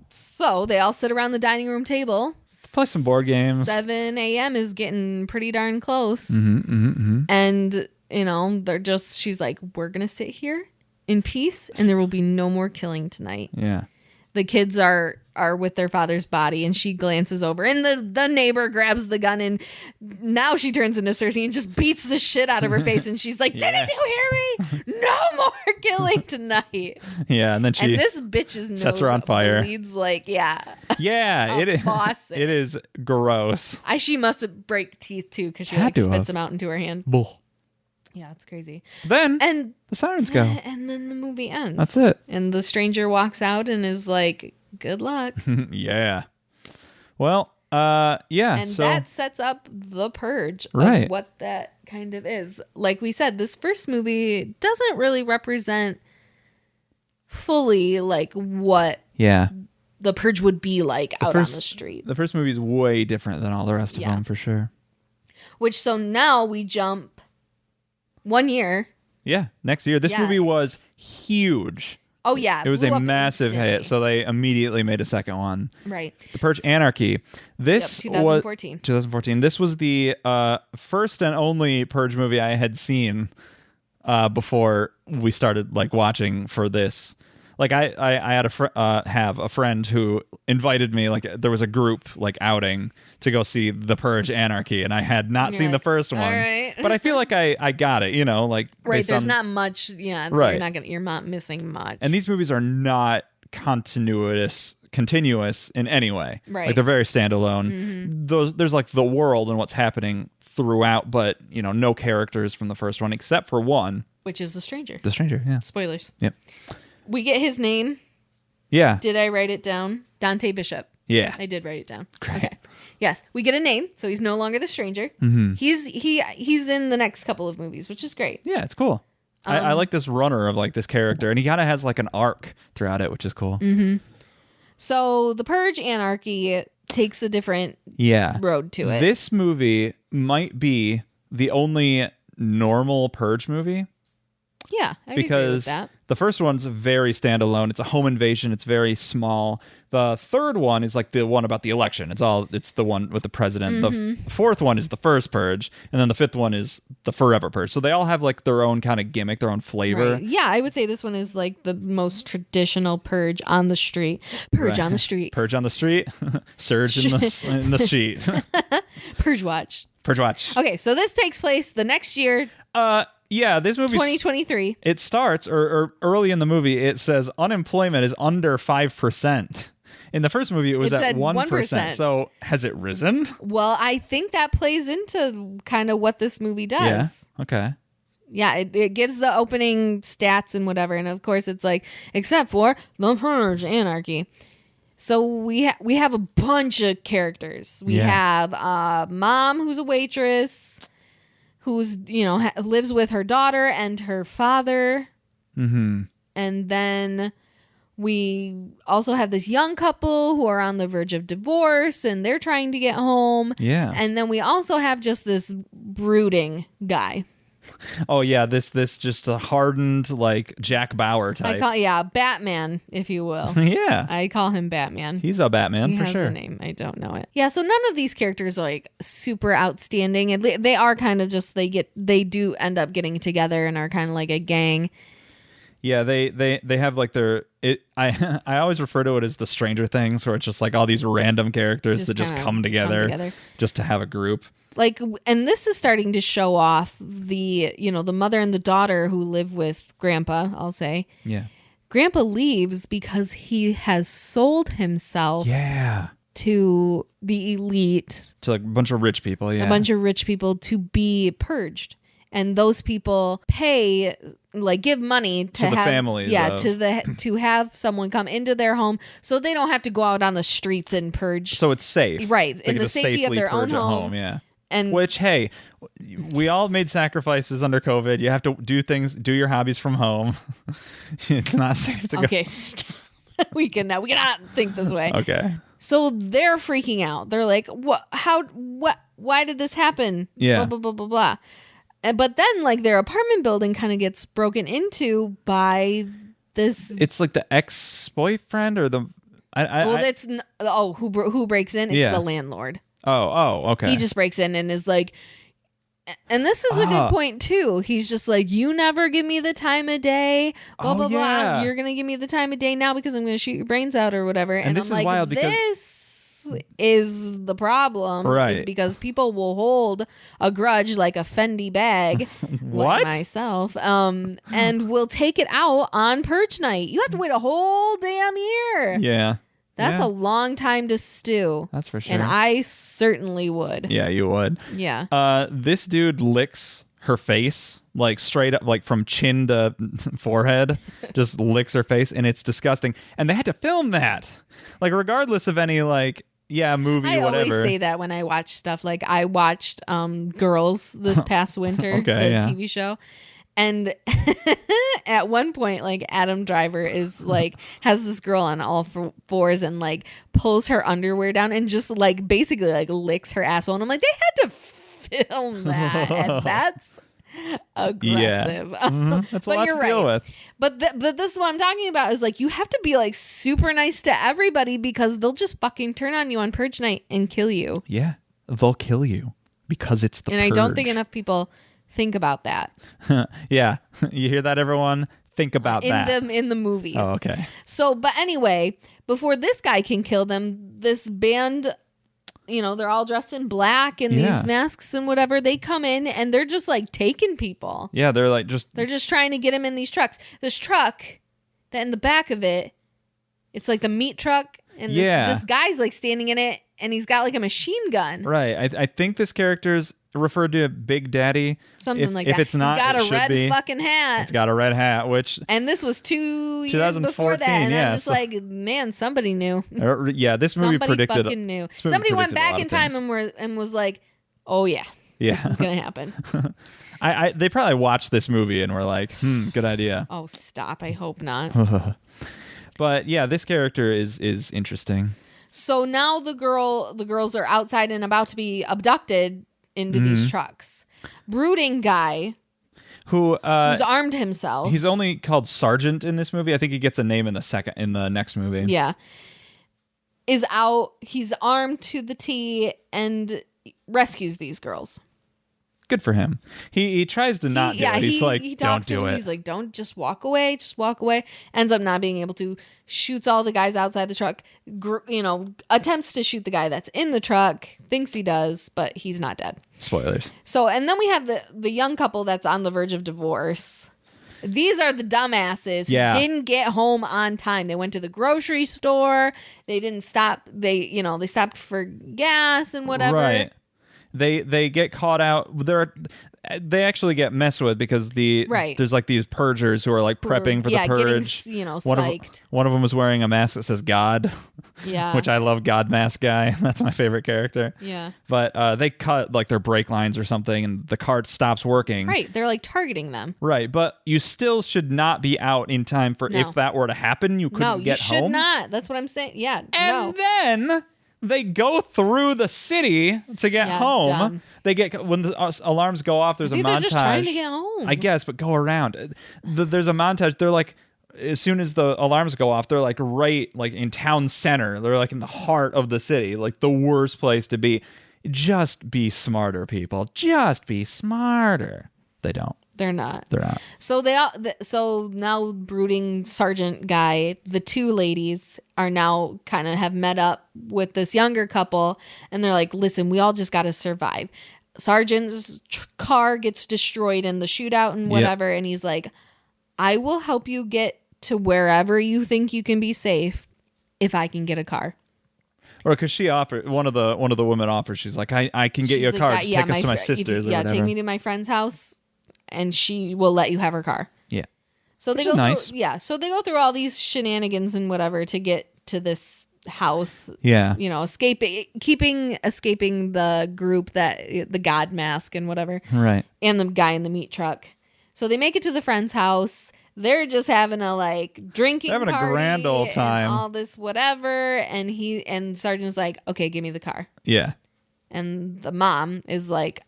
So they all sit around the dining room table, play some board games. 7 a.m. is getting pretty darn close, and she's like, we're gonna sit here in peace, and there will be no more killing tonight. Yeah. The kids are with their father's body, and she glances over, and the neighbor grabs the gun, and now she turns into Cersei and just beats the shit out of her face, and she's like, didn't you hear me? No more killing tonight. Yeah, and then this bitch's nose sets her on fire. Bleeds like, yeah. Yeah, it is gross. She must break teeth too, because she spits them out into her hand. Bull. Yeah, it's crazy. And the sirens go. And then the movie ends. That's it. And the stranger walks out and is like, good luck. Yeah. Well, yeah. And that sets up the Purge. Right. Of what that kind of is. Like we said, this first movie doesn't really represent fully like what the Purge would be like out on the streets. The first movie is way different than all the rest of them, for sure. So now we jump 1 year. Yeah, next year. This movie was huge. Oh, yeah. It was a massive hit, so they immediately made a second one. Right. The Purge Anarchy. This 2014. 2014. This was the first and only Purge movie I had seen before we started watching for this. like I had have a friend who invited me, like there was a group like outing to go see the Purge Anarchy, and I had not seen the first one. All right. But I feel like I got it, like right. There's not much. Yeah. Right. You're not missing much. And these movies are not continuous in any way. Right. Like they're very standalone. There's like the world and what's happening throughout, but no characters from the first one except for one, which is the stranger. The stranger, yeah. Spoilers. Yep. We get his name. Yeah. Did I write it down? Dante Bishop. Yeah. I did write it down. Great. Okay. Yes. We get a name, so he's no longer the stranger. Mm-hmm. He's in the next couple of movies, which is great. Yeah, it's cool. I like this runner of like this character, and he kind of has like an arc throughout it, which is cool. Mm-hmm. So the Purge Anarchy takes a different road to it. This movie might be the only normal Purge movie. Yeah, I agree with that. The first one's very standalone. It's a home invasion. It's very small. The third one is like the one about the election. It's the one with the president. The fourth one is the First Purge, and then the fifth one is the Forever Purge. So they all have like their own kind of gimmick, their own flavor. Right. Yeah, I would say this one is like the most traditional Purge on the street. Purge on the street. Purge on the street. Surge in the sheet. Purge watch. Purge watch. Okay, so this takes place the next year. Yeah, this movie 2023. It starts or early in the movie. It says unemployment is under 5%. In the first movie, it was at 1%. So has it risen? Well, I think that plays into kind of what this movie does. Yeah. Okay. Yeah, it gives the opening stats and whatever, and of course it's like except for the Purge Anarchy. So we have a bunch of characters. We have a mom who's a waitress, who's lives with her daughter and her father. Mm-hmm. And then we also have this young couple who are on the verge of divorce, and they're trying to get home. Yeah. And then we also have just this brooding guy. Oh yeah, this just a hardened like Jack Bauer type. Batman, if you will. Yeah, I call him Batman. He's a Batman for sure. He sure. has a name. I don't know it. Yeah, so none of these characters are like super outstanding, and they are kind of just they do end up getting together and are kind of like a gang. Yeah, they have like I always refer to it as the Stranger Things, where it's just like all these random characters that just come together just to have a group. Like, and this is starting to show off the mother and the daughter who live with Grandpa, I'll say. Yeah. Grandpa leaves because he has sold himself to the elite. To like a bunch of rich people, yeah. A bunch of rich people to be purged. And those people pay, like, give money to the have families. Yeah, to have someone come into their home so they don't have to go out on the streets and purge. So it's safe. Right. In the safety of their own home. Yeah. And which, hey, we all made sacrifices under COVID. You have to do your hobbies from home. It's not safe to go. Okay, stop. We cannot think this way. Okay. So they're freaking out. They're like, "What? How? What? Why did this happen?" Yeah. Blah blah blah blah blah. But then, like, their apartment building kind of gets broken into by this. It's like the ex-boyfriend or the. Who breaks in? It's the landlord. Oh, okay. He just breaks in and is like, and this is a good point too. He's just like, you never give me the time of day, blah blah blah. You're gonna give me the time of day now because I'm gonna shoot your brains out or whatever. And this I'm like, wild because this is the problem, right? Is because people will hold a grudge like a Fendi bag, like myself, and will take it out on Purge night. You have to wait a whole damn year. Yeah. That's a long time to stew. That's for sure. And I certainly would. Yeah, you would. Yeah. This dude licks her face, like straight up, like from chin to forehead, just licks her face, and it's disgusting. And they had to film that. Like, regardless of any, like, movie, whatever. I always say that when I watch stuff. Like, I watched Girls this past winter, the TV show. And at one point, like, Adam Driver is like has this girl on all fours and like pulls her underwear down and just like basically like licks her asshole. And I'm like, they had to film that, and that's aggressive. Yeah. That's a lot to deal with. But this is what I'm talking about is like you have to be like super nice to everybody because they'll just fucking turn on you on Purge night and kill you. Yeah, they'll kill you because it's the Purge. I don't think enough people think about that. Yeah. You hear that, everyone? think about in the movies. Oh, okay. So, but anyway, before this guy can kill them, this band, they're all dressed in black and these masks and whatever. They come in and they're just like taking people. Yeah, they're just trying to get him in these trucks. This truck that in the back of it, it's like the meat truck, and this guy's like standing in it, and he's got like a machine gun. Right. I think this character's referred to Big Daddy. Something like that. If it's not, he's got a red fucking hat. It's got a red hat, and this was 2 years before that, and I'm just like, man, somebody knew. This movie predicted. Somebody fucking knew. Somebody went back in time and was like, oh yeah, this is gonna happen. They probably watched this movie and were like, good idea. Oh, stop! I hope not. But yeah, this character is interesting. So now the girls are outside and about to be abducted into these trucks. Brooding guy who's armed himself. He's only called Sergeant in this movie. I think he gets a name in the next movie. Yeah. Is out. He's armed to the T and rescues these girls. Good for him. He tries to not do it. He's like, don't do it. He's like, don't, just walk away. Just walk away. Ends up not being able to. Shoots all the guys outside the truck. Attempts to shoot the guy that's in the truck. Thinks he does, but he's not dead. Spoilers. So, and then we have the young couple that's on the verge of divorce. These are the dumbasses who didn't get home on time. They went to the grocery store. They didn't stop. They stopped for gas and whatever. Right. They get caught out. They actually get messed with because there's like these purgers who are like prepping for the purge. Getting, psyched. One of them was wearing a mask that says God. Yeah. Which I love. God mask guy. That's my favorite character. Yeah. But they cut like their brake lines or something, and the cart stops working. Right. They're like targeting them. Right. But you still should not be out in time for if that were to happen. You couldn't get home. No, you should not. That's what I'm saying. Yeah. And then they go through the city to get home. Dumb. They get when the alarms go off. There's a montage. They're just trying to get home, I guess, but go around. There's a montage. They're like, as soon as the alarms go off, they're like right like in town center. They're like in the heart of the city, like the worst place to be. Just be smarter, people. Just be smarter. They don't. They're not. They're not. So so now brooding sergeant guy, the two ladies are now kind of have met up with this younger couple, and they're like, listen, we all just got to survive. Sergeant's car gets destroyed in the shootout and whatever, and he's like, I will help you get to wherever you think you can be safe if I can get a car. Or because she offered, one of the women offers, she's like, I can get you a car. Just take us to my sister's. Take me to my friend's house, and she will let you have her car. Yeah. So they go through, so they go through all these shenanigans and whatever to get to this house. Yeah. Escaping the group the God mask and whatever. Right. And the guy in the meat truck. So they make it to the friend's house. They're just having a drinking party. Having a grand old time. And all this whatever. And Sergeant's like, okay, give me the car. Yeah. And the mom is like,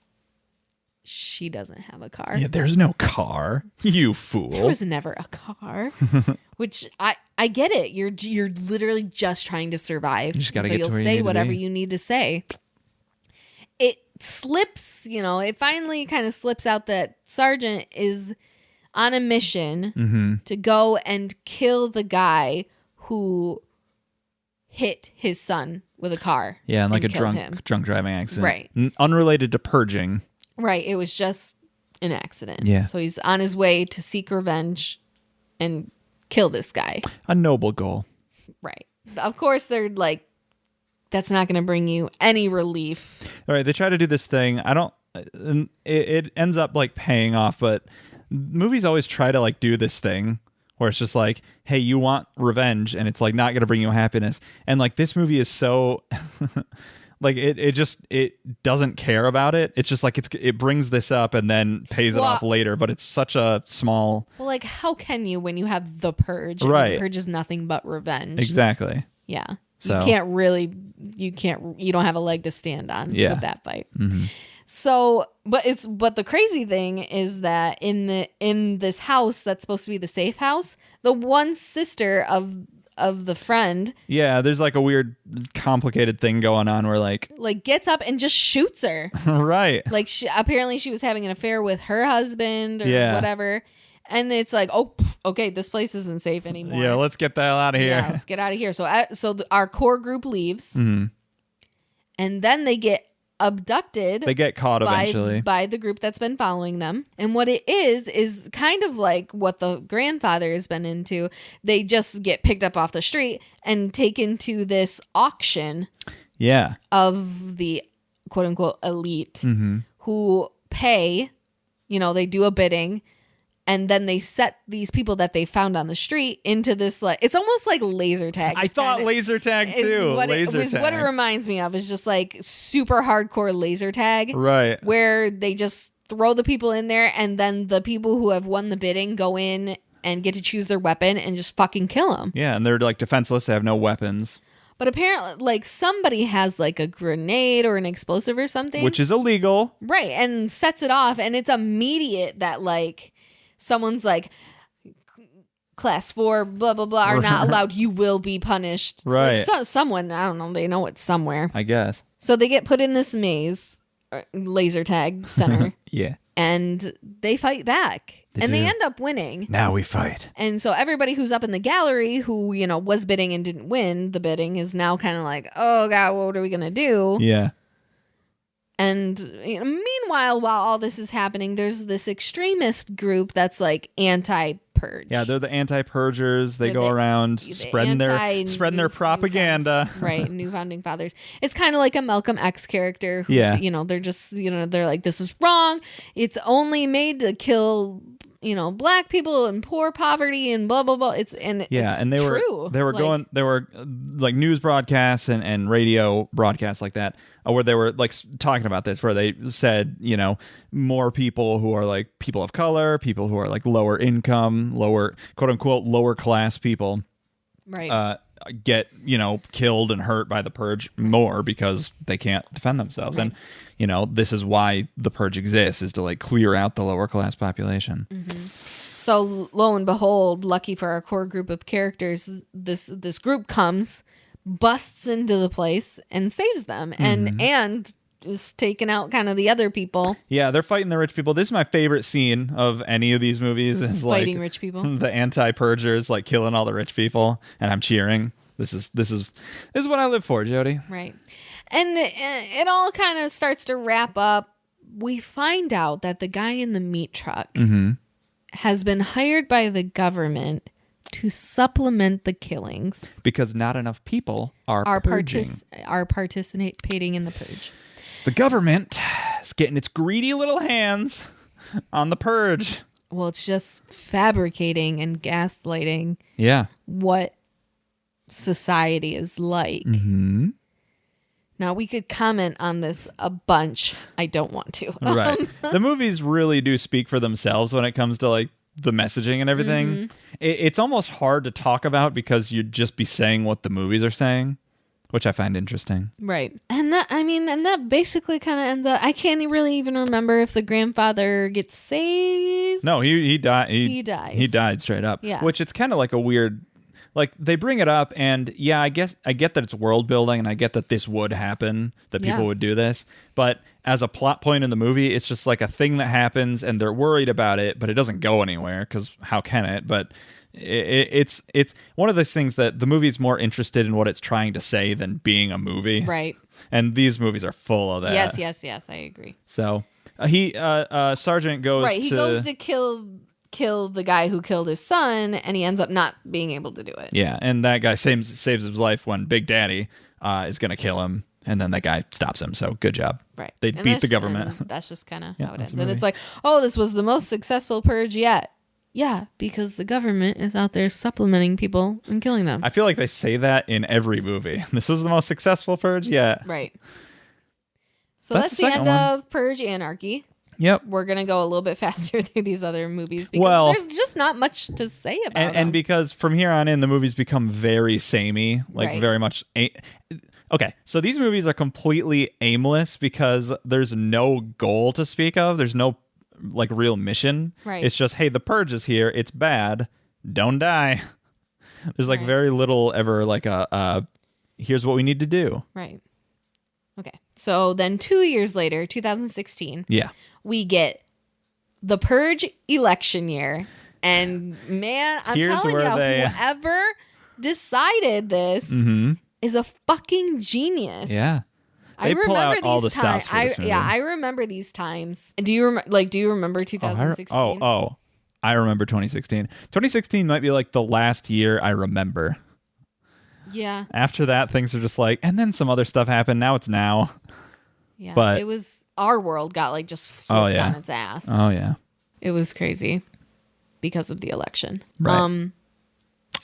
she doesn't have a car. Yeah, there's no car. You fool. There was never a car. Which I get it. You're literally just trying to survive. You just gotta get to where you need to be. So you'll say whatever you need to say. It slips, it finally kind of slips out that Sergeant is on a mission to go and kill the guy who hit his son with a car. Yeah, and like a drunk driving accident. Right. Unrelated to purging. Right. It was just an accident. Yeah. So he's on his way to seek revenge and kill this guy. A noble goal. Right. Of course, they're like, that's not going to bring you any relief. All right. They try to do this thing. It ends up paying off, but movies always try to do this thing where it's just like, hey, you want revenge, and it's not going to bring you happiness. And this movie is so it doesn't care about it. It's just it brings this up and then pays it off later, but it's such a small. Well, how can you when you have the Purge? Right. The Purge is nothing but revenge. Exactly. Yeah. So you don't have a leg to stand on with that fight. Mm-hmm. So, but the crazy thing is that in this house that's supposed to be the safe house, the one sister of the friend, there's a weird complicated thing going on where gets up and just shoots her. Right. Apparently she was having an affair with her husband or whatever, And it's like, oh, okay, this place isn't safe anymore. Yeah, let's get the hell out of here. Yeah, let's get out of here. So our core group leaves, and then they get abducted. They get caught eventually by the group that's been following them. And what it is kind of like what the grandfather has been into. They just get picked up off the street and taken to this auction. Yeah. Of the quote unquote elite who pay, they do a bidding. And then they set these people that they found on the street into this, like, it's almost like laser tag. I thought laser tag too. What it reminds me of is just like super hardcore laser tag. Right. Where they just throw the people in there and then the people who have won the bidding go in and get to choose their weapon and just fucking kill them. Yeah. And they're like defenseless. They have no weapons. But apparently, like, somebody has like a grenade or an explosive or something. Which is illegal. Right. And sets it off. And it's immediate that, like, someone's like, class 4, blah, blah, blah, are not allowed. You will be punished. Right. Like, someone, I don't know, they know it's somewhere. I guess. So they get put in this maze, laser tag center. Yeah. And they fight back. They end up winning. Now we fight. And so everybody who's up in the gallery who, was bidding and didn't win the bidding is now kind of like, oh, God, what are we going to do? Yeah. And meanwhile, while all this is happening, there's this extremist group that's like anti-purge. Yeah, they're the anti-purgers. They go around spreading their propaganda. Right, New Founding Fathers. It's kind of like a Malcolm X character. Who's, they're just, they're like, this is wrong. It's only made to kill, black people and poor poverty and blah blah blah. It's true. They were like news broadcasts and radio broadcasts like that, where they were like talking about this, where they said, more people who are like people of color, people who are like lower income, lower quote unquote lower class people, right, get killed and hurt by the purge more because they can't defend themselves. Right. And this is why the purge exists, is to like clear out the lower class population. So lo and behold, lucky for our core group of characters, this group comes, busts into the place and saves them, and just taking out kind of the other people. Yeah, they're fighting the rich people. This is my favorite scene of any of these movies, is fighting like rich people. The anti-purgers like killing all the rich people, and I'm cheering. This is what I live for, Jody. Right. And it all kind of starts to wrap up. We find out that the guy in the meat truck has been hired by the government to supplement the killings because not enough people are participating in the purge. The government is getting its greedy little hands on the purge. Well, it's just fabricating and gaslighting. Yeah. What society is like. Now, we could comment on this a bunch. I don't want to. Right. The movies really do speak for themselves when it comes to like the messaging and everything. It's almost hard to talk about because you'd just be saying what the movies are saying, which I find interesting. Right. And that basically kind of ends up, I can't really even remember if the grandfather gets saved. No, he died. He dies. He died straight up. Yeah. Which it's kind of like a weird, like they bring it up, and yeah, I get that it's world building, and I get that this would happen, that people would do this, but as a plot point in the movie, it's just like a thing that happens, and they're worried about it, but it doesn't go anywhere because how can it? But it's one of those things that the movie's more interested in what it's trying to say than being a movie, right? And these movies are full of that. Yes, I agree. So Sergeant goes He goes to kill the guy who killed his son, and he ends up not being able to do it. Yeah, and that guy saves his life when Big Daddy is going to kill him, and then that guy stops him. So good job. Right. They beat the government. That's just kind of how it ends. And it's like, oh, this was the most successful purge yet. Yeah, because the government is out there supplementing people and killing them. I feel like they say that in every movie. This was the most successful purge yet. Right. So that's the end of Purge Anarchy. Yep. We're going to go a little bit faster through these other movies because there's just not much to say about them. And because from here on in, the movies become very samey, like very much... Okay, so these movies are completely aimless because there's no goal to speak of. There's no like real mission. Right. It's just, hey, the purge is here. It's bad. Don't die. There's like very little ever like here's what we need to do. Right. Okay. So then 2 years later, 2016. Yeah. We get the Purge election year. And man, I'm telling you, whoever decided this is a fucking genius. Yeah. They pull out all the stops for this movie. I remember these times. Do you remember 2016? I remember 2016. 2016 might be like the last year I remember. Yeah. After that, things are just like, and then some other stuff happened. Now it's now. Yeah. But it was, our world got like just flipped on its ass. Oh, yeah. It was crazy because of the election. Right.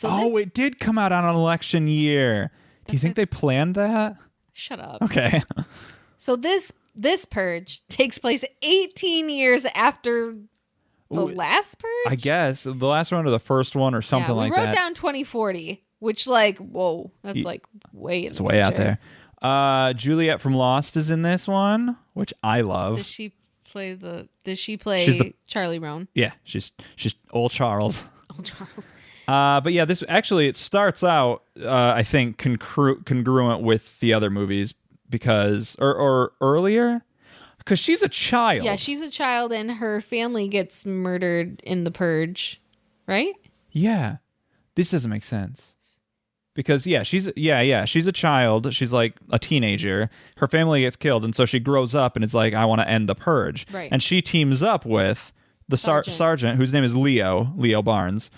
It did come out on an election year. Do you think they planned that? Shut up. Okay. So this purge takes place 18 years after the last purge? I guess. The last one or the first one or something like that. We wrote down 2040, which whoa, that's way in the future. Way out there. Juliet from Lost is in this one, which I love. Does she play Charlie Roan? Yeah, she's old Charles. Old Charles. But yeah, this actually, it starts out, I think, congruent with the other movies because, or earlier, because she's a child. Yeah, she's a child and her family gets murdered in the purge, right? Yeah. This doesn't make sense. Because, she's a child. She's like a teenager. Her family gets killed, and so she grows up and is like, I want to end the purge. Right. And she teams up with the sergeant, whose name is Leo Barnes.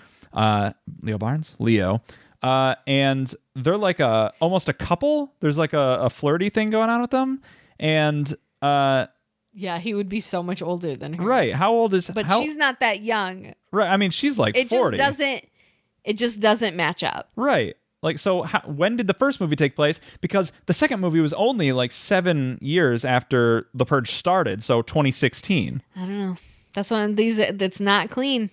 Leo. And they're like almost a couple. There's like a flirty thing going on with them. And he would be so much older than her. Right. How old is But she's not that young. Right. I mean, she's like 40. It just doesn't match up. Right. Like, so when did the first movie take place? Because the second movie was only like 7 years after the purge started. So 2016. I don't know. That's one of these that's not clean.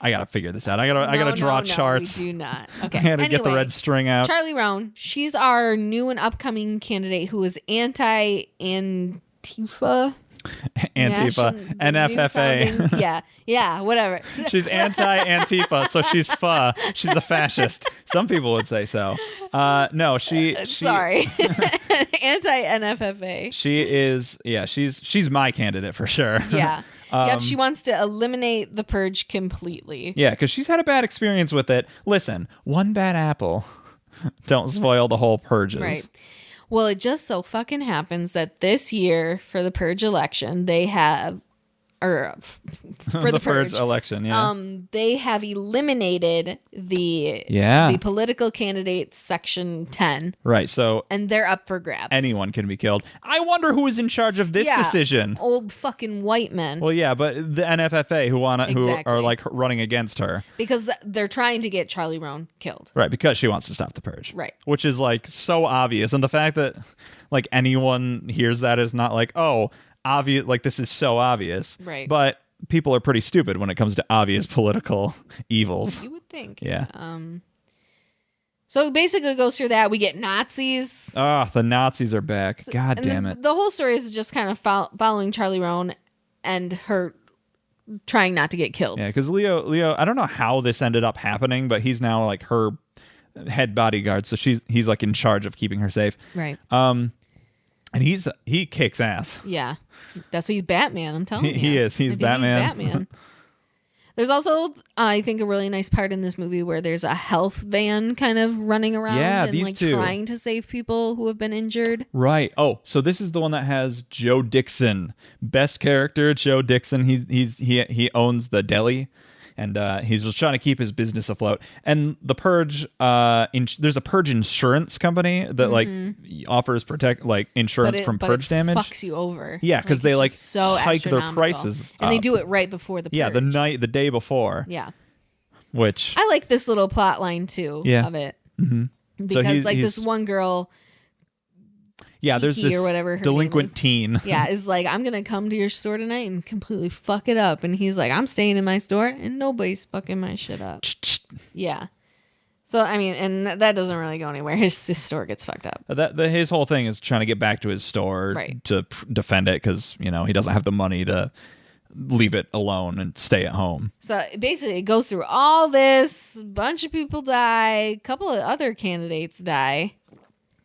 I gotta figure this out. I gotta draw charts. We do not. Okay. I gotta get the red string out. Charlie Roan. She's our new and upcoming candidate who is anti-Antifa. NFFA. Yeah, whatever. She's anti-Antifa, so she's pho. She's a fascist. Some people would say so. No, she sorry. Anti-NFFA. She is, she's my candidate for sure. Yeah. Yep, she wants to eliminate the purge completely. Yeah, because she's had a bad experience with it. Listen, one bad apple. Don't spoil the whole purges. Right. Well, it just so fucking happens that this year for the purge election, they have, for the purge election, they have eliminated the political candidates section 10. Right. So, and they're up for grabs. Anyone can be killed. I wonder who is in charge of this decision. Old fucking white men. Well, yeah, but the NFFA who are like running against her because they're trying to get Charlie Roan killed. Right, because she wants to stop the purge. Right. Which is like so obvious, and the fact that like anyone hears that is not like, oh, obvious, like this is so obvious. Right. But people are pretty stupid when it comes to obvious political evils. You would think. Yeah. So it basically goes through that. We get Nazis. Oh, the Nazis are back. God damn it. The whole story is just kind of following Charlie Roan and her trying not to get killed. Yeah, because Leo, I don't know how this ended up happening, but he's now like her head bodyguard, so he's like in charge of keeping her safe. Right. And he kicks ass. Yeah. He's Batman, I'm telling you. He is. He's Batman. He's Batman. There's also, I think, a really nice part in this movie where there's a health van kind of running around and like trying to save people who have been injured. Right. Oh, so this is the one that has Joe Dixon. Best character, Joe Dixon. He owns the deli. And he's just trying to keep his business afloat. And the Purge, there's a Purge insurance company that like offers insurance from Purge damage. Fucks you over. Yeah, because they like so hike their prices, and they do it right before the Purge. Yeah, the day before. Yeah, which I like this little plot line too. Yeah. Of it. Mm-hmm. Because this one girl. Yeah, there's this or whatever her delinquent teen. Yeah, is like, I'm going to come to your store tonight and completely fuck it up. And he's like, I'm staying in my store and nobody's fucking my shit up. Yeah. So, I mean, and that doesn't really go anywhere. His store gets fucked up. His whole thing is trying to get back to his store to defend it because, he doesn't have the money to leave it alone and stay at home. So, basically, it goes through all this. A bunch of people die. A couple of other candidates die.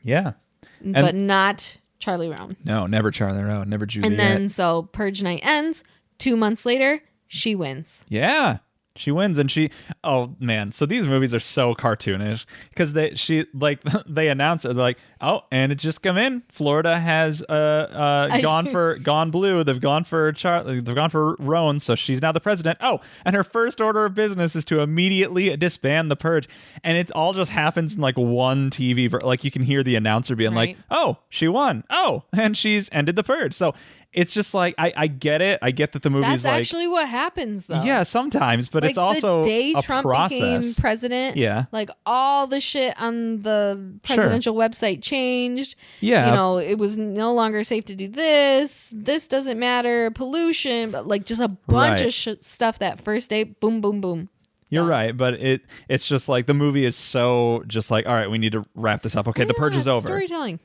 Yeah. But not Charlie Roan. No, never Charlie Roan. Never Juliet. And then, so Purge night ends. 2 months later, she wins. Yeah. She wins, and oh man, so these movies are so cartoonish because they announce it, they're like, oh, and it just come in. Florida has gone blue. They've gone for they've gone for Roan, so she's now the president. Oh, and her first order of business is to immediately disband the purge, and it all just happens in like one TV. Like you can hear the announcer being like, oh, she won. Oh, and she's ended the purge. So it's just like I get it. I get that the movie's That's actually what happens, though. Yeah, sometimes, but like it's also the day a Trump process. became president. Yeah, like all the shit on the presidential website changed. Yeah, it was no longer safe to do this. This doesn't matter. Pollution, but like just a bunch of stuff that first day. Boom, boom, boom. You're right, but it's just like the movie is so just like, all right, we need to wrap this up. Okay, the purge is over. Storytelling.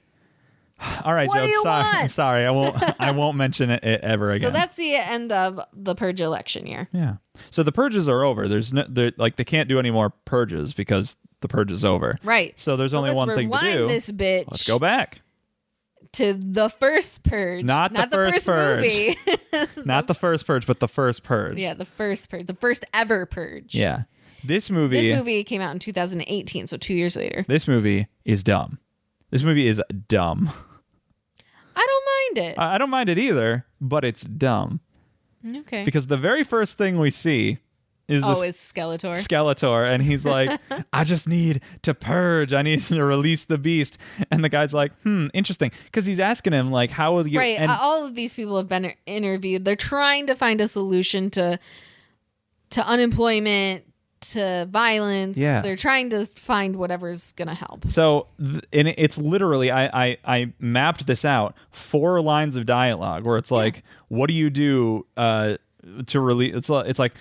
All right, Joe. Sorry, I won't mention it ever again. So that's the end of the purge election year. Yeah. So the purges are over. They can't do any more purges because the purge is over. Right. So there's only one thing to do. This bitch. Let's go back to the first purge. Not the first purge. Movie. Not the first purge, but the first purge. Yeah, the first purge. The first ever purge. Yeah. This movie came out in 2018, so 2 years later. This movie is dumb. This movie is dumb. I don't mind it. I don't mind it either, but it's dumb. Okay. Because the very first thing we see is Skeletor. Skeletor, and he's like, I just need to purge. I need to release the beast. And the guy's like, interesting. Because he's asking him, like, how will you... Right. And all of these people have been interviewed. They're trying to find a solution to unemployment, to violence. Yeah. They're trying to find whatever's going to help. So, and it's literally, I mapped this out, 4 lines of dialogue where it's like, what do you do to release... It's like,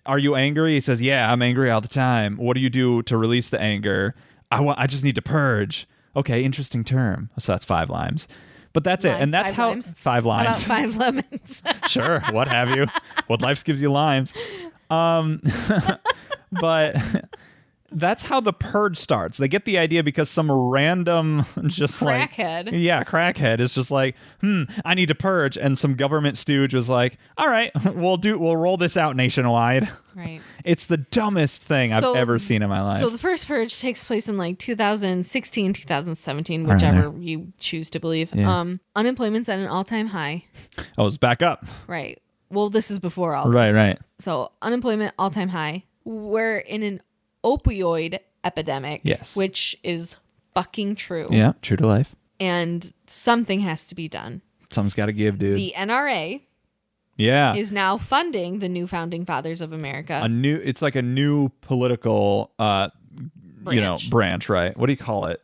are you angry? He says, yeah, I'm angry all the time. What do you do to release the anger? I just need to purge. Okay, interesting term. So that's 5 lines. But that's it. And that's how... Limes. 5 lines. About 5 lemons. Sure, what have you. What life gives you limes. But that's how the purge starts. They get the idea because some random just crackhead. Crackhead is just like, I need to purge, and some government stooge was like, all right, we'll roll this out nationwide. Right. It's the dumbest thing I've ever seen in my life. So the first purge takes place in like 2016, 2017, whichever you choose to believe. Yeah. Unemployment's at an all-time high. Oh, it's back up. Right. Well, this is before all this. Right. So unemployment all-time high. We're in an opioid epidemic. Yes. Which is fucking true. Yeah, true to life. And something has to be done. Something's got to give, dude. The NRA is now funding the new founding fathers of America. It's like a new political branch, right? What do you call it?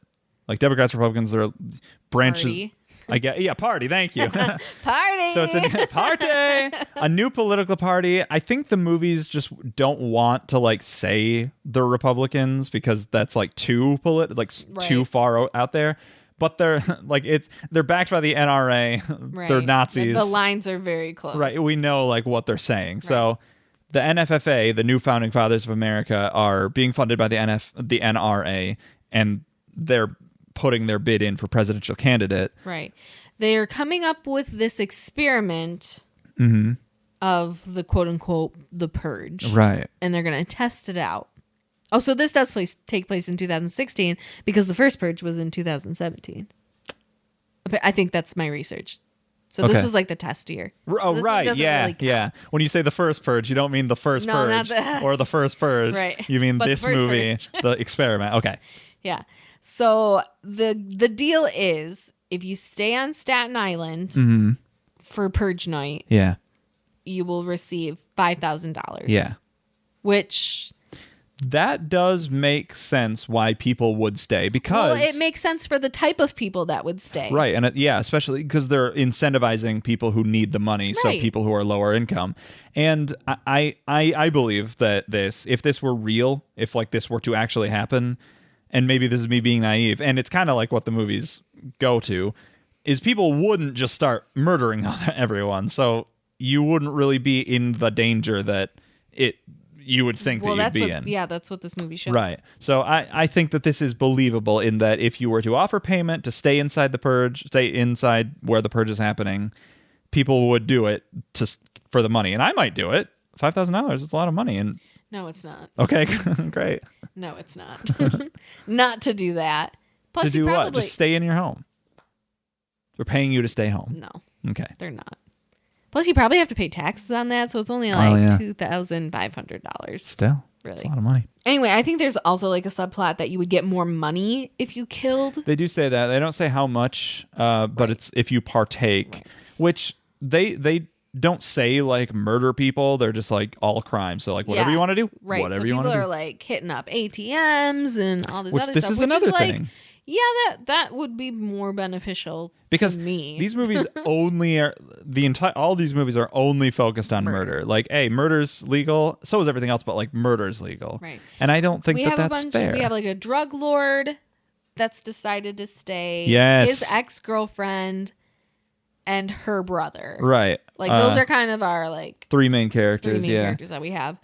Like Democrats, Republicans, they're branches. Party. I get, party. Thank you. Party. So it's a party, a new political party. I think the movies just don't want to like say the Republicans because that's like too too far out there. But they're like they're backed by the NRA. Right. They're Nazis. The lines are very close. Right. We know like what they're saying. Right. So the NFFA, the new founding fathers of America, are being funded by the NRA, and they're putting their bid in for presidential candidate. Right. They're coming up with this experiment of the quote unquote the purge. Right. And they're going to test it out. Oh, so this does take place in 2016 because the first purge was in 2017. I think that's my research. So this was like the test year. Oh, right. Yeah. Yeah. When you say the first purge, you don't mean the first purge or the first purge. Right. You mean this movie, the experiment. Okay. Yeah. So the deal is if you stay on Staten Island for purge night, you will receive $5,000. Yeah. Which that does make sense why people would stay because it makes sense for the type of people that would stay. Right. And especially because they're incentivizing people who need the money. Right. So people who are lower income. And I believe that if this were real, if like this were to actually happen, and maybe this is me being naive, and it's kind of like what the movies go to, is people wouldn't just start murdering everyone. So you wouldn't really be in the danger that you would think that you'd be in. Yeah, that's what this movie shows. Right. So I think that this is believable in that if you were to offer payment to stay inside the purge, stay inside where the purge is happening, people would do it for the money. And I might do it $5,000 is a lot of money. And no, it's not. Okay, great. No, it's not. Not to do that. Plus, to do what? Just stay in your home. They're paying you to stay home. No. Okay. They're not. Plus, you probably have to pay taxes on that, so it's only like $2,500. Still. Really. That's a lot of money. Anyway, I think there's also like a subplot that you would get more money if you killed. They do say that. They don't say how much, but it's if you partake, which they don't say like murder people. They're just like all crime. So like whatever you want to do, whatever you want to do. People are like hitting up ATMs and all this other this stuff. Is another like, thing. Yeah, that would be more beneficial because to me. These movies only are all these movies are only focused on murder. Like, hey, murder's legal. So is everything else, but like murder's legal. Right. And I don't think that's fair. We have like a drug lord that's decided to stay. Yes. His ex-girlfriend and her brother. Right. Like those are kind of our like three main characters. Characters that we have.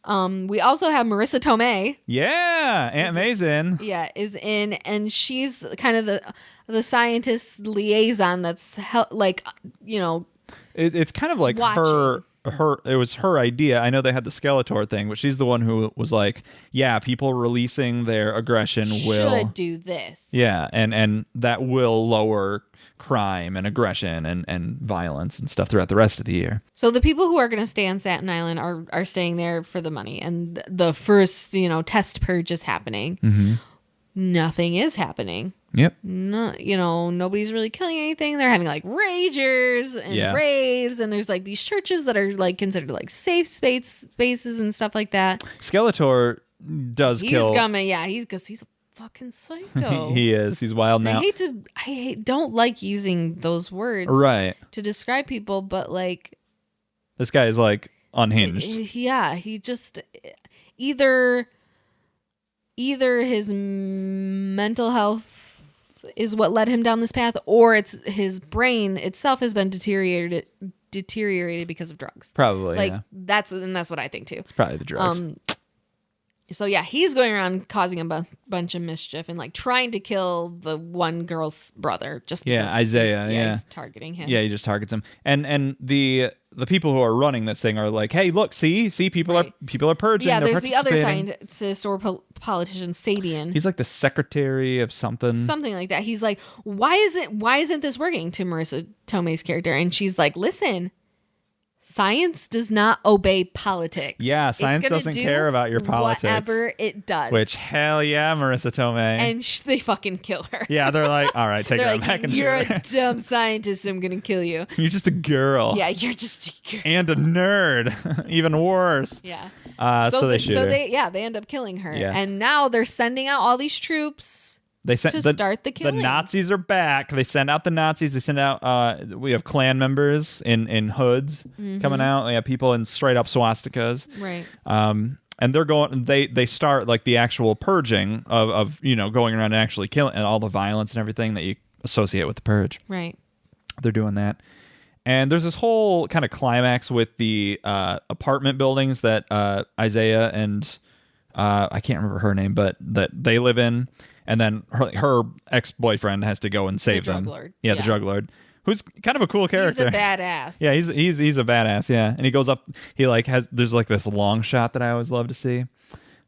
We also have Marissa Tomei. Yeah, Aunt May's is in, and she's kind of the scientist liaison that's it's kind of like watching. her it was her idea. I know they had the Skeletor thing, but she's the one who was like, yeah, people releasing their aggression should do this. Yeah, and that will lower crime and aggression and violence and stuff throughout the rest of the year. So the people who are going to stay on Staten Island are staying there for the money, and the first test purge is happening. Mm-hmm. Nothing is happening. Yep. No, nobody's really killing anything. They're having like ragers and raves, and there's like these churches that are like considered like safe spaces and stuff like that. Skeletor does kill. He's coming, yeah. He's a fucking psycho. He is. He's wild now. Don't like using those words to describe people, but like this guy is like unhinged. Yeah, he just either his mental health is what led him down this path, or it's his brain itself has been deteriorated because of drugs. Probably, that's what I think too. It's probably the drugs. So yeah, he's going around causing a bunch of mischief and like trying to kill the one girl's brother just because Isaiah. He's targeting him. Yeah, he just targets him. And the people who are running this thing are like, hey, look, see, people are purging. Yeah, there's the other scientist or politician, Sabian. He's like the secretary of something like that. He's like, why isn't this working? To Marissa Tomei's character, and she's like, listen. Science does not obey politics. Yeah, science doesn't care about your politics. Whatever it does. Which, hell yeah, Marissa Tomei. And they fucking kill her. Yeah, they're like, all right, take her back and shoot her. You're a dumb scientist, I'm going to kill you. You're just a girl. Yeah, you're just a girl. And a nerd. Even worse. Yeah. So they shoot her. They end up killing her. Yeah. And now they're sending out all these troops. They sent to start the killing. The Nazis are back. They send out the Nazis. They send out. We have Klan members in hoods coming out. We have people in straight up swastikas. Right. And they're going. They start like the actual purging of going around and actually killing and all the violence and everything that you associate with the purge. Right. They're doing that. And there's this whole kind of climax with the apartment buildings that Isaiah and I can't remember her name, but that they live in. And then her ex-boyfriend has to go and save them. Lord. Yeah, the drug lord, who's kind of a cool character. He's a badass. Yeah, he's a badass. Yeah, and he goes up. He like there's like this long shot that I always love to see,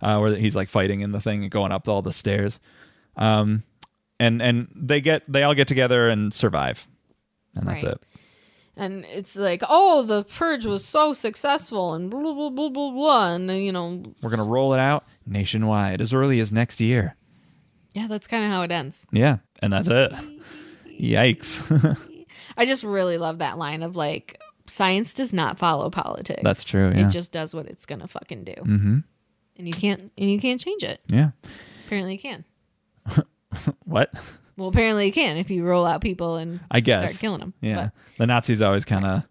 where he's like fighting in the thing and going up all the stairs. And they all get together and survive, and that's it. And it's like, oh, the purge was so successful, and blah blah blah blah blah, and we're gonna roll it out nationwide as early as next year. Yeah, that's kind of how it ends. Yeah, and that's it. Yikes. I just really love that line of like, science does not follow politics. That's true, yeah. It just does what it's going to fucking do. Mm-hmm. And you can't change it. Yeah. Apparently you can. What? Well, apparently you can if you roll out people and start killing them. Yeah. But the Nazis always kind of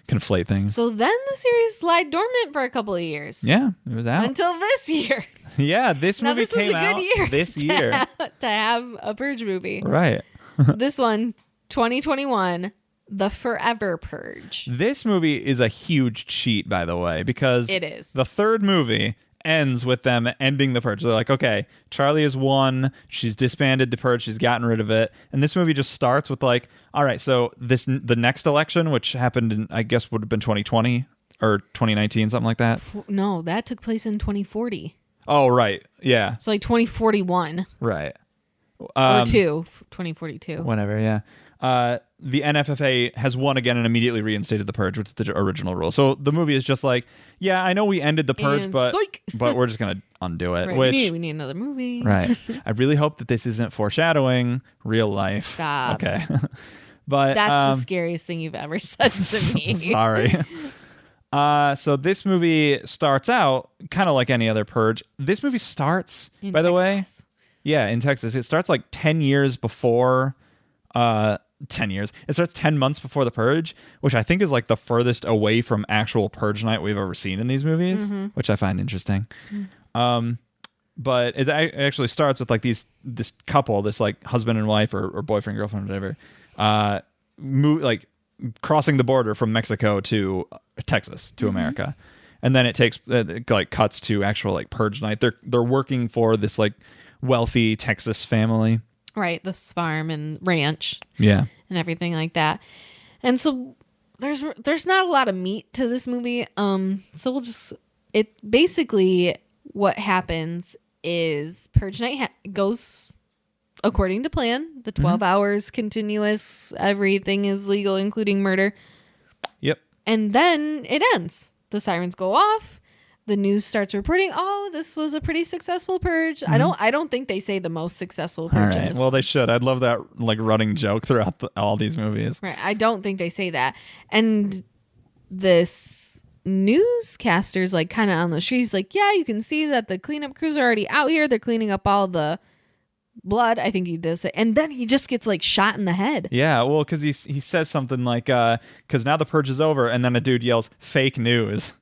conflate things. So then the series lied dormant for a couple of years. Yeah, it was out. Until this year. Yeah, this movie came out this year. To have a Purge movie. Right. This one, 2021, The Forever Purge. This movie is a huge cheat, by the way, because it is. The third movie ends with them ending the purge. They're like, okay, Charlie has won. She's disbanded the purge. She's gotten rid of it. And this movie just starts with like, all right, so the next election, which happened in, I guess would have been 2020. or 2019, something like that. No, that took place in 2040. Oh, right. Yeah. So like 2041. Right. Or 2042. Whatever, yeah. The NFFA has won again and immediately reinstated the purge, which is the original rule. So the movie is just like, yeah, I know we ended the purge, and but psych! but we're just gonna undo it. Right, Which we need another movie. right. I really hope that this isn't foreshadowing real life. Stop. Okay. But that's the scariest thing you've ever said to me. Sorry. So this movie starts out kind of like any other purge. This movie starts, In by the way, Texas. yeah, in Texas. It starts like 10 years before 10 years. It starts 10 months before the purge, which I think is like the furthest away from actual purge night we've ever seen in these movies, which I find interesting. But it actually starts with like this couple, this like husband and wife or boyfriend, girlfriend, whatever, like crossing the border from Mexico to Texas to America. And then it like cuts to actual like purge night. They're working for this like wealthy Texas family. Right, this farm and ranch. Yeah. And everything like that. And so there's not a lot of meat to this movie. So we'll just basically what happens is purge night goes according to plan. The 12 hours continuous, everything is legal including murder. Yep. And then it ends. The sirens go off. The news starts reporting, oh, this was a pretty successful purge. I don't think they say the most successful purge. All right. Well, they should. I'd love that like running joke throughout all these movies. Right. I don't think they say that. And this newscaster's like kind of on the street. He's like, yeah, you can see that the cleanup crews are already out here. They're cleaning up all the blood. I think he does it. And then he just gets like shot in the head. Yeah. Well, because he says something like, because now the purge is over. And then a dude yells, fake news.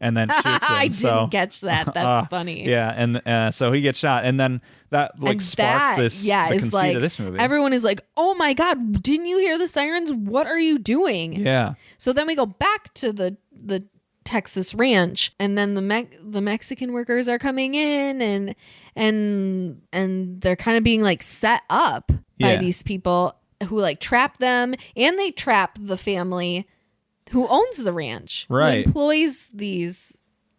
And then shoots him. I didn't catch that. That's funny. Yeah, and so he gets shot, and then that like sparks this. Yeah, the conceit like of this movie. Everyone is like, "Oh my god, didn't you hear the sirens? What are you doing?" Yeah. So then we go back to the Texas ranch, and then the Mexican workers are coming in, and they're kind of being like set up by these people who like trap them, and they trap the family who owns the ranch, right? Who employs these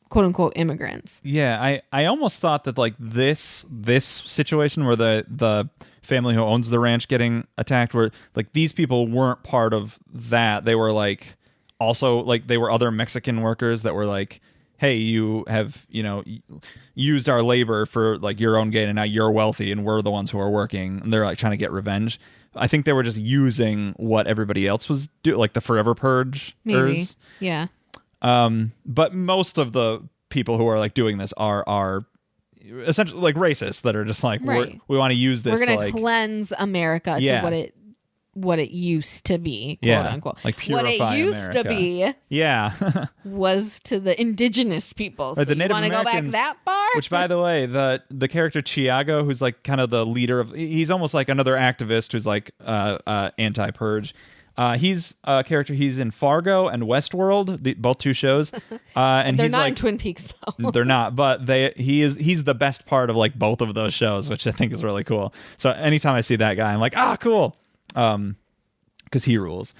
quote unquote immigrants. Yeah, I almost thought that like this situation where the family who owns the ranch getting attacked, where like these people weren't part of that. They were like also like they were other Mexican workers that were like, hey, you have used our labor for like your own gain, and now you're wealthy, and we're the ones who are working, and they're like trying to get revenge. I think they were just using what everybody else was doing, like the Forever Purge. Maybe, yeah. But most of the people who are like doing this are essentially like racists that are just like, right. we want to use this. We're going to like, cleanse America to what it used to be, quote unquote. Like purify what it used America. to be, was to the indigenous people. So the you want to go back that far? Which, by the way, the character Chiago, who's like kind of the leader of, he's almost like another activist who's like anti-purge. He's a character. He's in Fargo and Westworld, both two shows. And they're he's not like, in Twin Peaks though. They're not, but he's the best part of like both of those shows, which I think is really cool. So anytime I see that guy, I'm like, cool. Because he rules.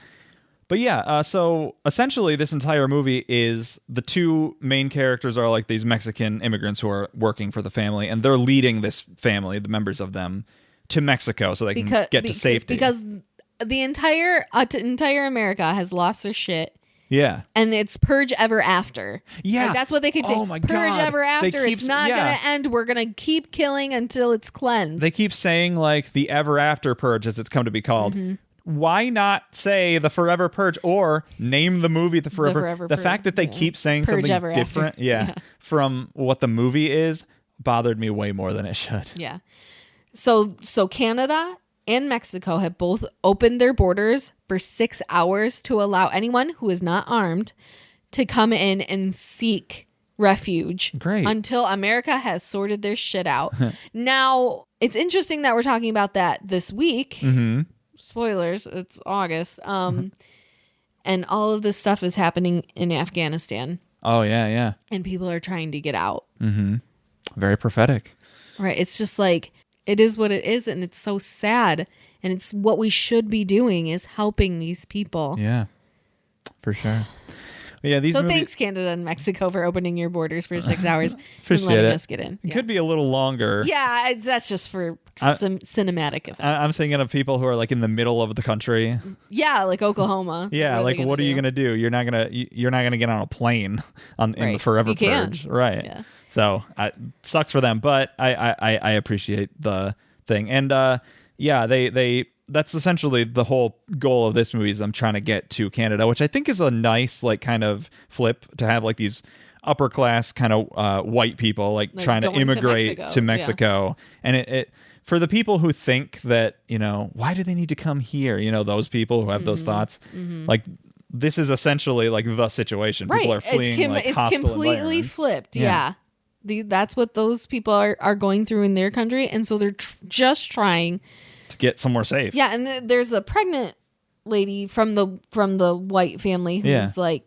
But yeah, so essentially this entire movie is the two main characters are like these Mexican immigrants who are working for the family, and they're leading this family, the members of them, to Mexico so they can get to safety. Because the entire America has lost their shit. Yeah. And it's purge ever after. Yeah. Like, that's what they keep saying. Oh my purge God. ever after. It's not going to end. We're going to keep killing until it's cleansed. They keep saying like the ever after purge, as it's come to be called. Mm-hmm. Why not say the Forever Purge or name the movie the Forever The fact that they keep saying purge something different from what the movie is bothered me way more than it should. Yeah. So Canada and Mexico have both opened their borders for 6 hours to allow anyone who is not armed to come in and seek refuge. Great. Until America has sorted their shit out. Now, it's interesting that we're talking about that this week. Mm-hmm. Spoilers, it's August. And all of this stuff is happening in Afghanistan. Oh, yeah. And people are trying to get out. Mm-hmm. Very prophetic. Right. It's just like, it is what it is, and it's so sad. And it's what we should be doing is helping these people. Yeah, for sure. Yeah, these movies... thanks, Canada and Mexico, for opening your borders for 6 hours and letting us get in. It could be a little longer. Yeah, that's just for some cinematic effect. I'm thinking of people who are like in the middle of the country. Yeah, like Oklahoma. Yeah, like what are you gonna do? You're not gonna get on a plane in the Forever Purge, right? Yeah. So it sucks for them, but I appreciate the thing, and they that's essentially the whole goal of this movie is them trying to get to Canada, which I think is a nice like kind of flip to have like these upper class kind of white people like trying to immigrate to Mexico. And it for the people who think that, why do they need to come here? Those people who have those thoughts, like this is essentially like the situation. Right. People are fleeing it's completely flipped. Yeah. That's what those people are going through in their country. And so they're just trying to get somewhere safe. Yeah, and there's a pregnant lady from the white family who's like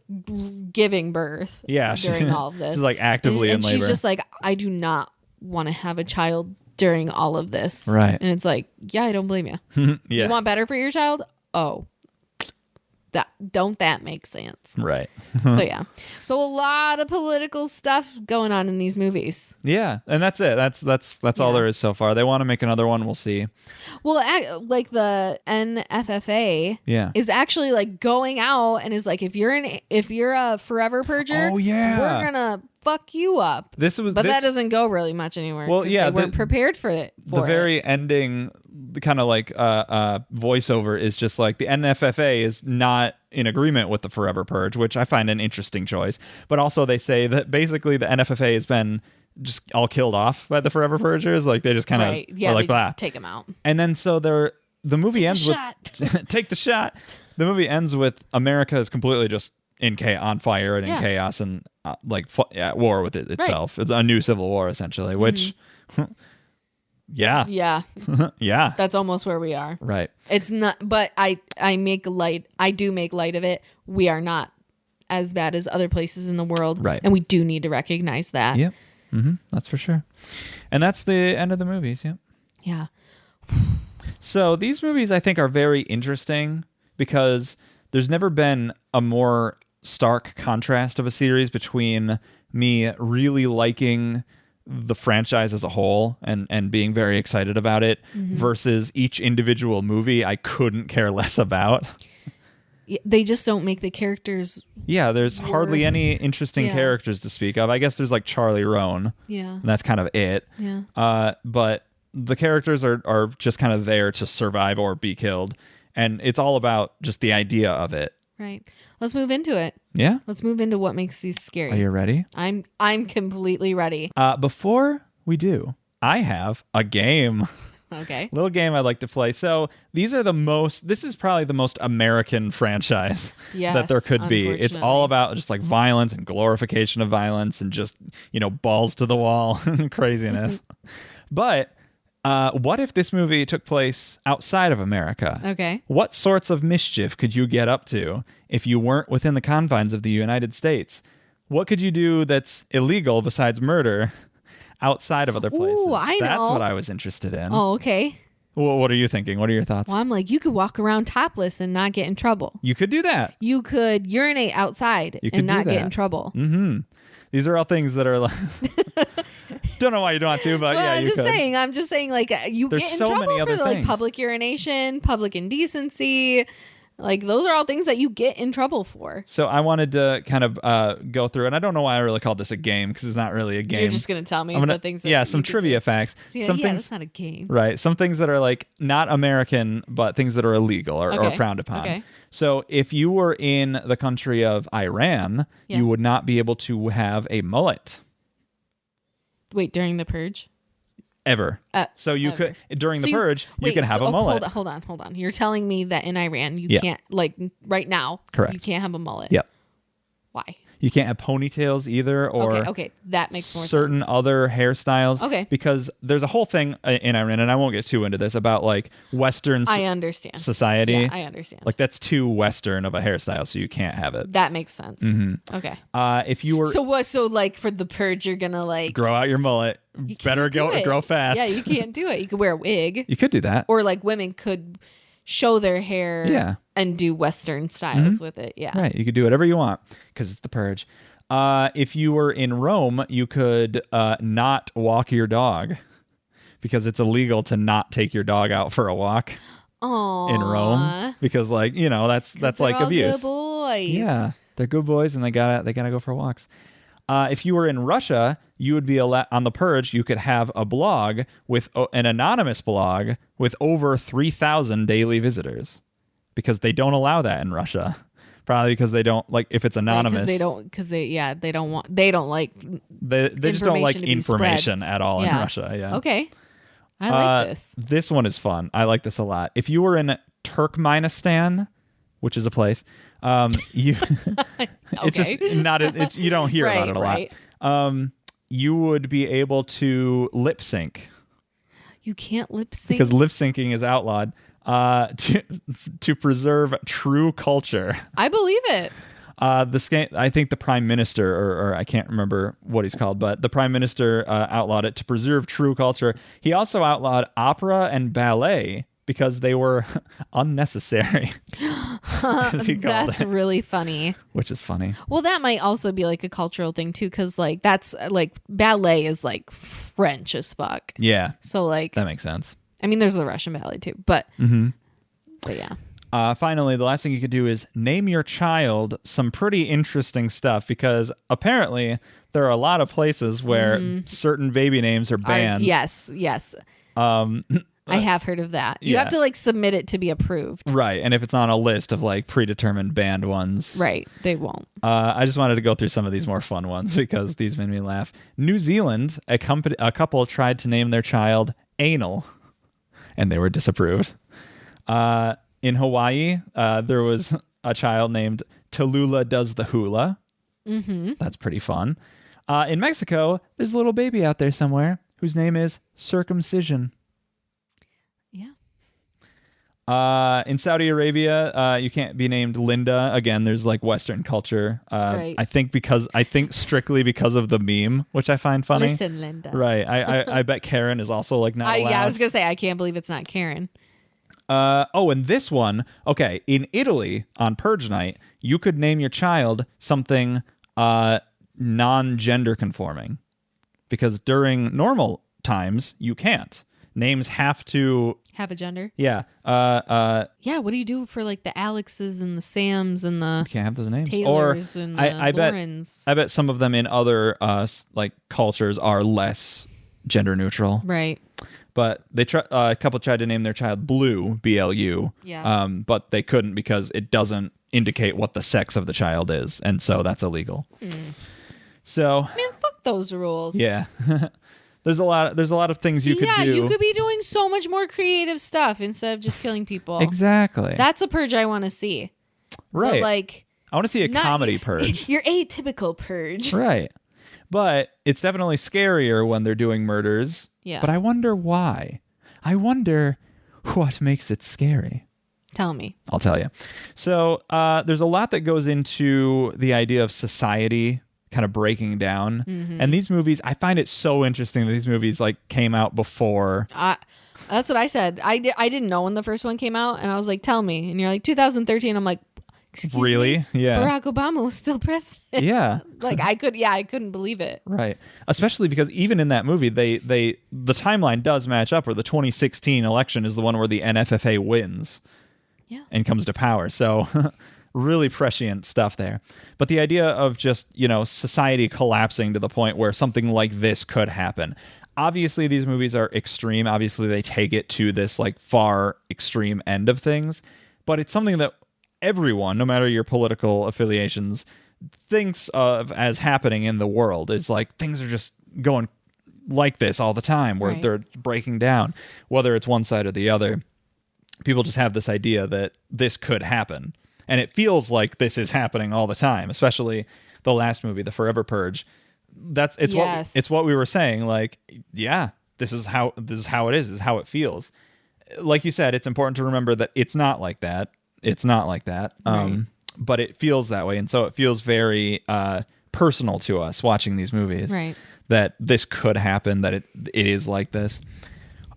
giving birth during all of this. She's like actively in labor. And she's just like, I do not want to have a child during all of this. Right. And it's like, yeah, I don't blame you. You want better for your child? Oh. That make sense. Right. So a lot of political stuff going on in these movies. Yeah, and that's it. That's all there is so far. They want to make another one. We'll see. Well, like the NFFA is actually like going out and is like, if you're a Forever Purger, we're gonna fuck you up. But that doesn't go really much anywhere. Well, they weren't prepared for it. The very ending kind of like voiceover is just like the NFFA is not in agreement with the Forever Purge, which I find an interesting choice. But also they say that basically the NFFA has been just all killed off by the Forever Purgers. Like they just kind of like just take them out. And then so the movie ends with take the shot. The movie ends with America is completely just on fire and in chaos and at war with it itself. Right. It's a new civil war essentially, which yeah. That's almost where we are. Right. It's not, but I do make light of it. We are not as bad as other places in the world. Right. And we do need to recognize that. Yep. Mm-hmm. That's for sure. And that's the end of the movies. Yep. Yeah. So these movies I think are very interesting because there's never been a more stark contrast of a series between me really liking the franchise as a whole and being very excited about it versus each individual movie I couldn't care less about. They just don't make the characters there's hardly any interesting characters to speak of. I guess there's like Charlie Roan. Yeah. And that's kind of it. Yeah. But the characters are just kind of there to survive or be killed. And it's all about just the idea of it. Right. Let's move into it. Yeah. Let's move into what makes these scary. Are you ready? I'm completely ready. Before we do, I have a game. Okay. Little game I'd like to play. So this is probably the most American franchise that there could be. It's all about just like violence and glorification of violence and just, balls to the wall craziness. But what if this movie took place outside of America? Okay. What sorts of mischief could you get up to if you weren't within the confines of the United States? What could you do that's illegal besides murder outside of other places? Ooh, I know. That's what I was interested in. Oh, okay. Well, what are you thinking? What are your thoughts? Well, I'm like, you could walk around topless and not get in trouble. You could do that. You could urinate outside and not get in trouble. Mm-hmm. These are all things that are like... Don't know why you don't want to, but well, you could. I'm just saying, like, you There's get in so trouble many for other like things. public urination, public indecency. Like, those are all things that you get in trouble for. So I wanted to kind of go through, and I don't know why I really called this a game, because it's not really a game. You're just going to tell me the things that some trivia facts. Some things, that's not a game. Right. Some things that are, like, not American, but things that are illegal or frowned upon. Okay. So if you were in the country of Iran, you would not be able to have a mullet. Wait, during the purge? Ever. So you could, during the purge, you can have a mullet. Hold on. You're telling me that in Iran, you can't, like, right now, correct, you can't have a mullet. Yep. Why? You can't have ponytails either, or okay, that makes more certain sense. other hairstyles. Okay. Because there's a whole thing in Iran, and I won't get too into this, about like Western I understand. society. Yeah, I understand. Like that's too Western of a hairstyle, so you can't have it. That makes sense. Mm-hmm. Okay. If you were so like for the purge, you're gonna like grow out your mullet. Better grow fast. Yeah, you can't do it. You could wear a wig. You could do that. Or like women could show their hair and do Western styles with it. Yeah. Right. You could do whatever you want because it's the Purge. If you were in Rome, you could not walk your dog because it's illegal to not take your dog out for a walk in Rome because, like, you know, that's like abuse. Good boys. Yeah, they're good boys and they gotta go for walks. If you were in Russia, you would be on the Purge. You could have a blog with an anonymous blog with over 3,000 daily visitors because they don't allow that in Russia. Probably because they don't like if it's anonymous. They don't like they just don't like information at all in Russia. Yeah. Okay. I like this. This one is fun. I like this a lot. If you were in Turkmenistan, which is a place, you it's just not it's you don't hear about it a lot. You would be able to lip sync. You can't lip sync because lip syncing is outlawed. To preserve true culture. I believe it. I think the prime minister, or I can't remember what he's called, but the prime minister outlawed it to preserve true culture. He also outlawed opera and ballet because they were unnecessary. That's really funny. Which is funny. Well, that might also be like a cultural thing too, because like that's like ballet is like French as fuck. Yeah. So like that makes sense. I mean, there's the Russian ballet too, but yeah. Finally, the last thing you could do is name your child some pretty interesting stuff because apparently there are a lot of places where certain baby names are banned. Yes. I have heard of that. You have to like submit it to be approved. Right. And if it's on a list of like predetermined banned ones. Right. They won't. I just wanted to go through some of these more fun ones because these made me laugh. New Zealand, a couple tried to name their child Anal. And they were disapproved. In Hawaii, there was a child named Tallulah Does the Hula. That's pretty fun. In Mexico, there's a little baby out there somewhere whose name is Circumcision. Yeah. In Saudi Arabia, you can't be named Linda. Again, there's like Western culture. Right. I think strictly because of the meme, which I find funny. Listen, Linda. Right. I bet Karen is also like not allowed. Yeah, I was gonna say I can't believe it's not Karen. And this one, okay, in Italy on Purge night, you could name your child something non-gender conforming because during normal times you can't. Names have to have a gender. Yeah. Yeah. What do you do for like the Alexes and the Sams and the you can't have those names. Taylors and the Laurens? I bet some of them in other like cultures are less gender neutral. Right. But they a couple tried to name their child Blue, BLU. Yeah. But they couldn't because it doesn't indicate what the sex of the child is, and so that's illegal. So man, fuck those rules. Yeah. There's a lot of things you could do. Yeah, you could be doing so much more creative stuff instead of just killing people. Exactly. That's a purge I want to see. Right. But like I want to see a comedy purge. Your atypical purge. Right. But it's definitely scarier when they're doing murders. Yeah. But I wonder why. I wonder what makes it scary. Tell me. I'll tell you. So there's a lot that goes into the idea of society kind of breaking down. And these movies, I find it so interesting that these movies like came out before. That's what I said. I didn't know when the first one came out, and I was like, tell me. And you're like, 2013. I'm like, excuse really? Me? Yeah. Barack Obama was still president. Yeah. Like I couldn't believe it. Right. Especially because even in that movie, the timeline does match up where the 2016 election is the one where the NFFA wins. Yeah. And comes to power. So really prescient stuff there. But the idea of just, society collapsing to the point where something like this could happen. Obviously, these movies are extreme. Obviously, they take it to this like far extreme end of things. But it's something that everyone, no matter your political affiliations, thinks of as happening in the world. It's like things are just going like this all the time where they're breaking down, whether it's one side or the other. People just have this idea that this could happen. And it feels like this is happening all the time, especially the last movie, The Forever Purge. It's what we were saying. Like, yeah, this is how it is. This is how it feels. Like you said, it's important to remember that it's not like that. It's not like that. But it feels that way. And so it feels very personal to us watching these movies. Right. That this could happen, that it is like this.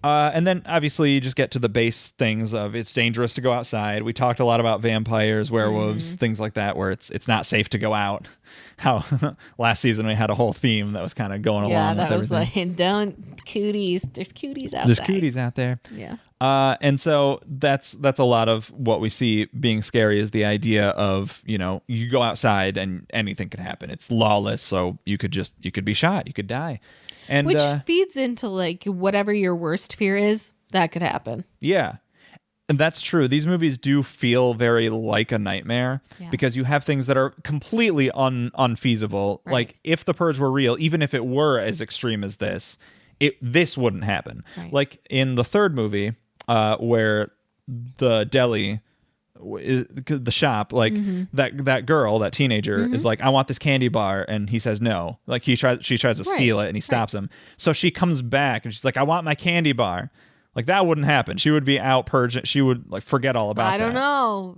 And then obviously you just get to the base things of it's dangerous to go outside. We talked a lot about vampires, werewolves, things like that, where it's not safe to go out. How last season we had a whole theme that was kind of going along with everything. Yeah, that was like, don't cooties. There's cooties out there. There's cooties out there. Yeah. And so that's a lot of what we see being scary is the idea of, you go outside and anything could happen. It's lawless, so you could be shot, you could die. And which feeds into like whatever your worst fear is, that could happen. Yeah. And that's true. These movies do feel very like a nightmare because you have things that are completely unfeasible. Right. Like if the purge were real, even if it were as extreme as this, this wouldn't happen. Right. Like in the third movie, where the deli, the shop, like that girl, that teenager is like, I want this candy bar, and he says no. Like she tries to steal it, and he stops him. So she comes back and she's like, I want my candy bar. Like that wouldn't happen. She would be out purging. She would like forget all about that. I don't know.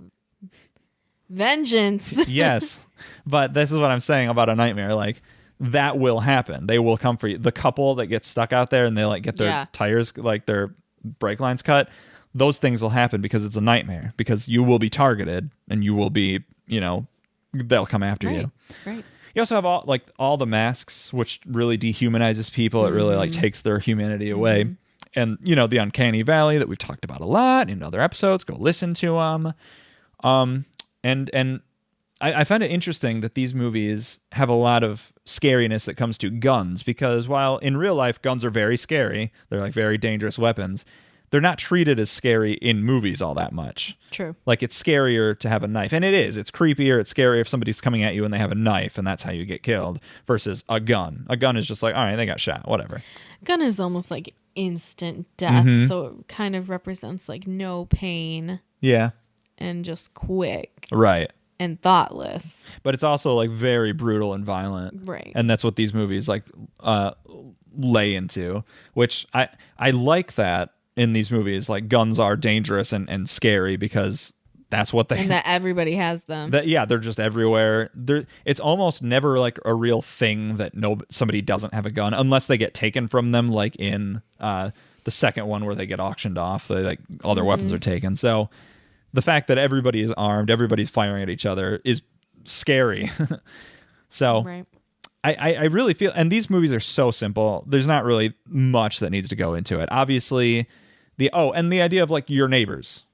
Vengeance. Yes, but this is what I'm saying about a nightmare. Like that will happen. They will come for you. The couple that gets stuck out there and they like get their tires, like their brake lines cut. Those things will happen because it's a nightmare, because you will be targeted and you will be, they'll come after you. Right. You also have all the masks, which really dehumanizes people. It really like takes their humanity away. And, the uncanny valley that we've talked about a lot in other episodes, go listen to them. And I find it interesting that these movies have a lot of scariness that comes to guns, because while in real life guns are very scary, they're like very dangerous weapons, they're not treated as scary in movies all that much. True. Like it's scarier to have a knife, and it is. It's creepier. It's scarier if somebody's coming at you and they have a knife and that's how you get killed, versus a gun. A gun is just like, all right, they got shot, whatever. Gun is almost like instant death, so it kind of represents like no pain. Yeah. And just quick. Right. And thoughtless. But it's also like very brutal and violent. Right. And that's what these movies like lay into, which I like that in these movies. Like guns are dangerous and scary because that's what they... And that everybody has them. They're just everywhere. It's almost never like a real thing that somebody doesn't have a gun unless they get taken from them, like in the second one where they get auctioned off. They, like all their weapons are taken. So the fact that everybody is armed, everybody's firing at each other is scary. So right. I really feel... And these movies are so simple. There's not really much that needs to go into it. Obviously, the idea of like your neighbors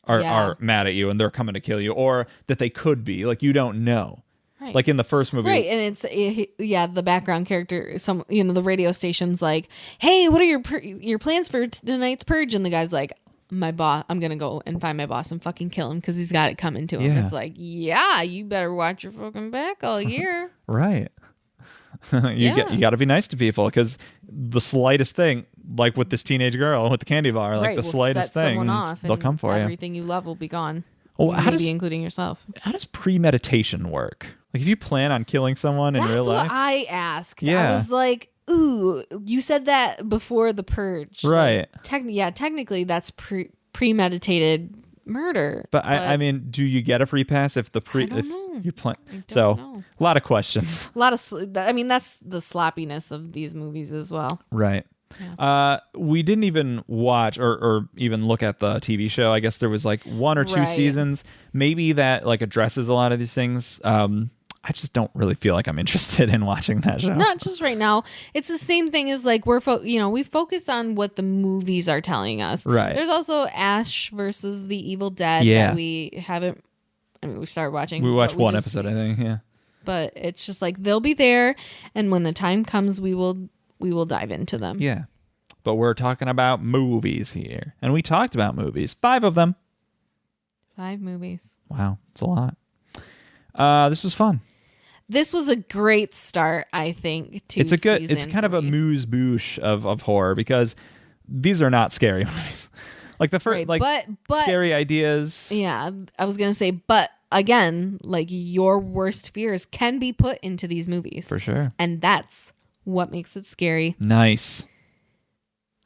are mad at you and they're coming to kill you, or that they could be, like, you don't know. Right. Like in the first movie. Right, and it's the background character, the radio station's like, "Hey, what are your plans for tonight's purge?" And the guy's like, "My boss, I'm going to go and find my boss and fucking kill him because he's got it coming to him." Yeah. It's like, "Yeah, you better watch your fucking back all year." Right. You got to be nice to people, because the slightest thing, like with this teenage girl with the candy bar, like the slightest thing, they'll come for you. Everything you love will be gone. Well, maybe including yourself. How does premeditation work? Like if you plan on killing someone in real life? That's what I asked. Yeah. I was like, ooh, you said that before the purge. Right. Like, technically that's premeditated murder. But I mean, do you get a free pass if I don't know. You plan? So know. A lot of questions. That's the sloppiness of these movies as well. Right. Yeah. We didn't even watch or even look at the TV show. I guess there was like one or two seasons, maybe, that like addresses a lot of these things. I just don't really feel like I'm interested in watching that show. Not just right now. It's the same thing as like we focus on what the movies are telling us. Right. There's also Ash versus the Evil Dead that we haven't. I mean, we started watching. We watched one episode, I think. Yeah. But it's just like they'll be there, and when the time comes, we will dive into them. Yeah. But we're talking about movies here, and we talked about movies. 5 of them. 5 movies. Wow, it's a lot. This was fun. This was a great start, I think. It's kind of a amuse bouche of horror, because these are not scary movies. Like the first, but scary ideas. Yeah, I was gonna say, but again, like your worst fears can be put into these movies for sure, and that's what makes it scary. Nice.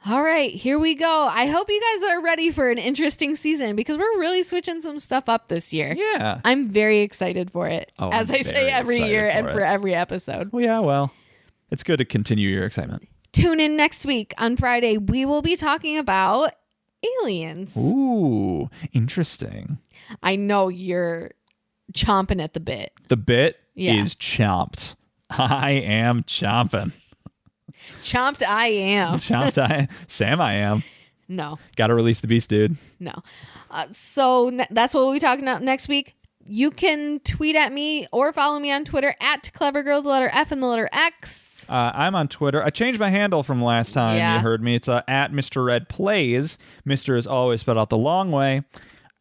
All right, here we go. I hope you guys are ready for an interesting season, because we're really switching some stuff up this year. Yeah, I'm very excited for it. Oh, as I say every year and for every episode. Well, yeah, well, it's good to continue your excitement. Tune in next week on Friday. We will be talking about aliens. Ooh, interesting. I know you're chomping at the bit. The bit is chomped. I am chomping. Chomped I am. Chomped Sam I am. No. Got to release the beast, dude. No. So that's what we'll be talking about next week. You can tweet at me or follow me on Twitter at clevergirl, the letter F and the letter X. I'm on Twitter. I changed my handle from last time you heard me. It's at Mr. Red Plays. Mr. is always spelled out the long way.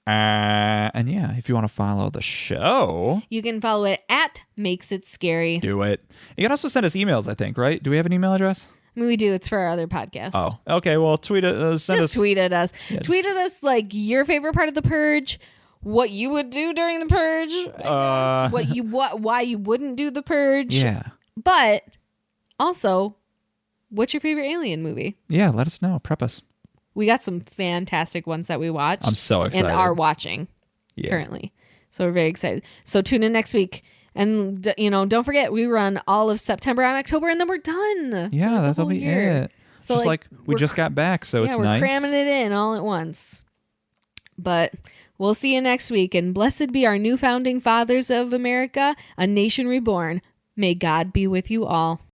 And yeah, if you want to follow the show, you can follow it at Makes It Scary. Do it. You can also send us emails, I think, right? Do we have an email address? I mean, we do. It's for our other podcast. Oh, okay. Well, tweet at us. Tweet at us. Yeah, tweet at us like your favorite part of the purge, what you would do during the purge, why you wouldn't do the purge. Yeah. But also, what's your favorite alien movie? Yeah, let us know. Prep us. We got some fantastic ones that we watched. I'm so excited. And are watching currently. So we're very excited. So tune in next week. And, don't forget, we run all of September and October, and then we're done. Yeah, that'll be it. So just like we just got back, so it's nice. Yeah, we're cramming it in all at once. But we'll see you next week, and blessed be our new founding fathers of America, a nation reborn. May God be with you all.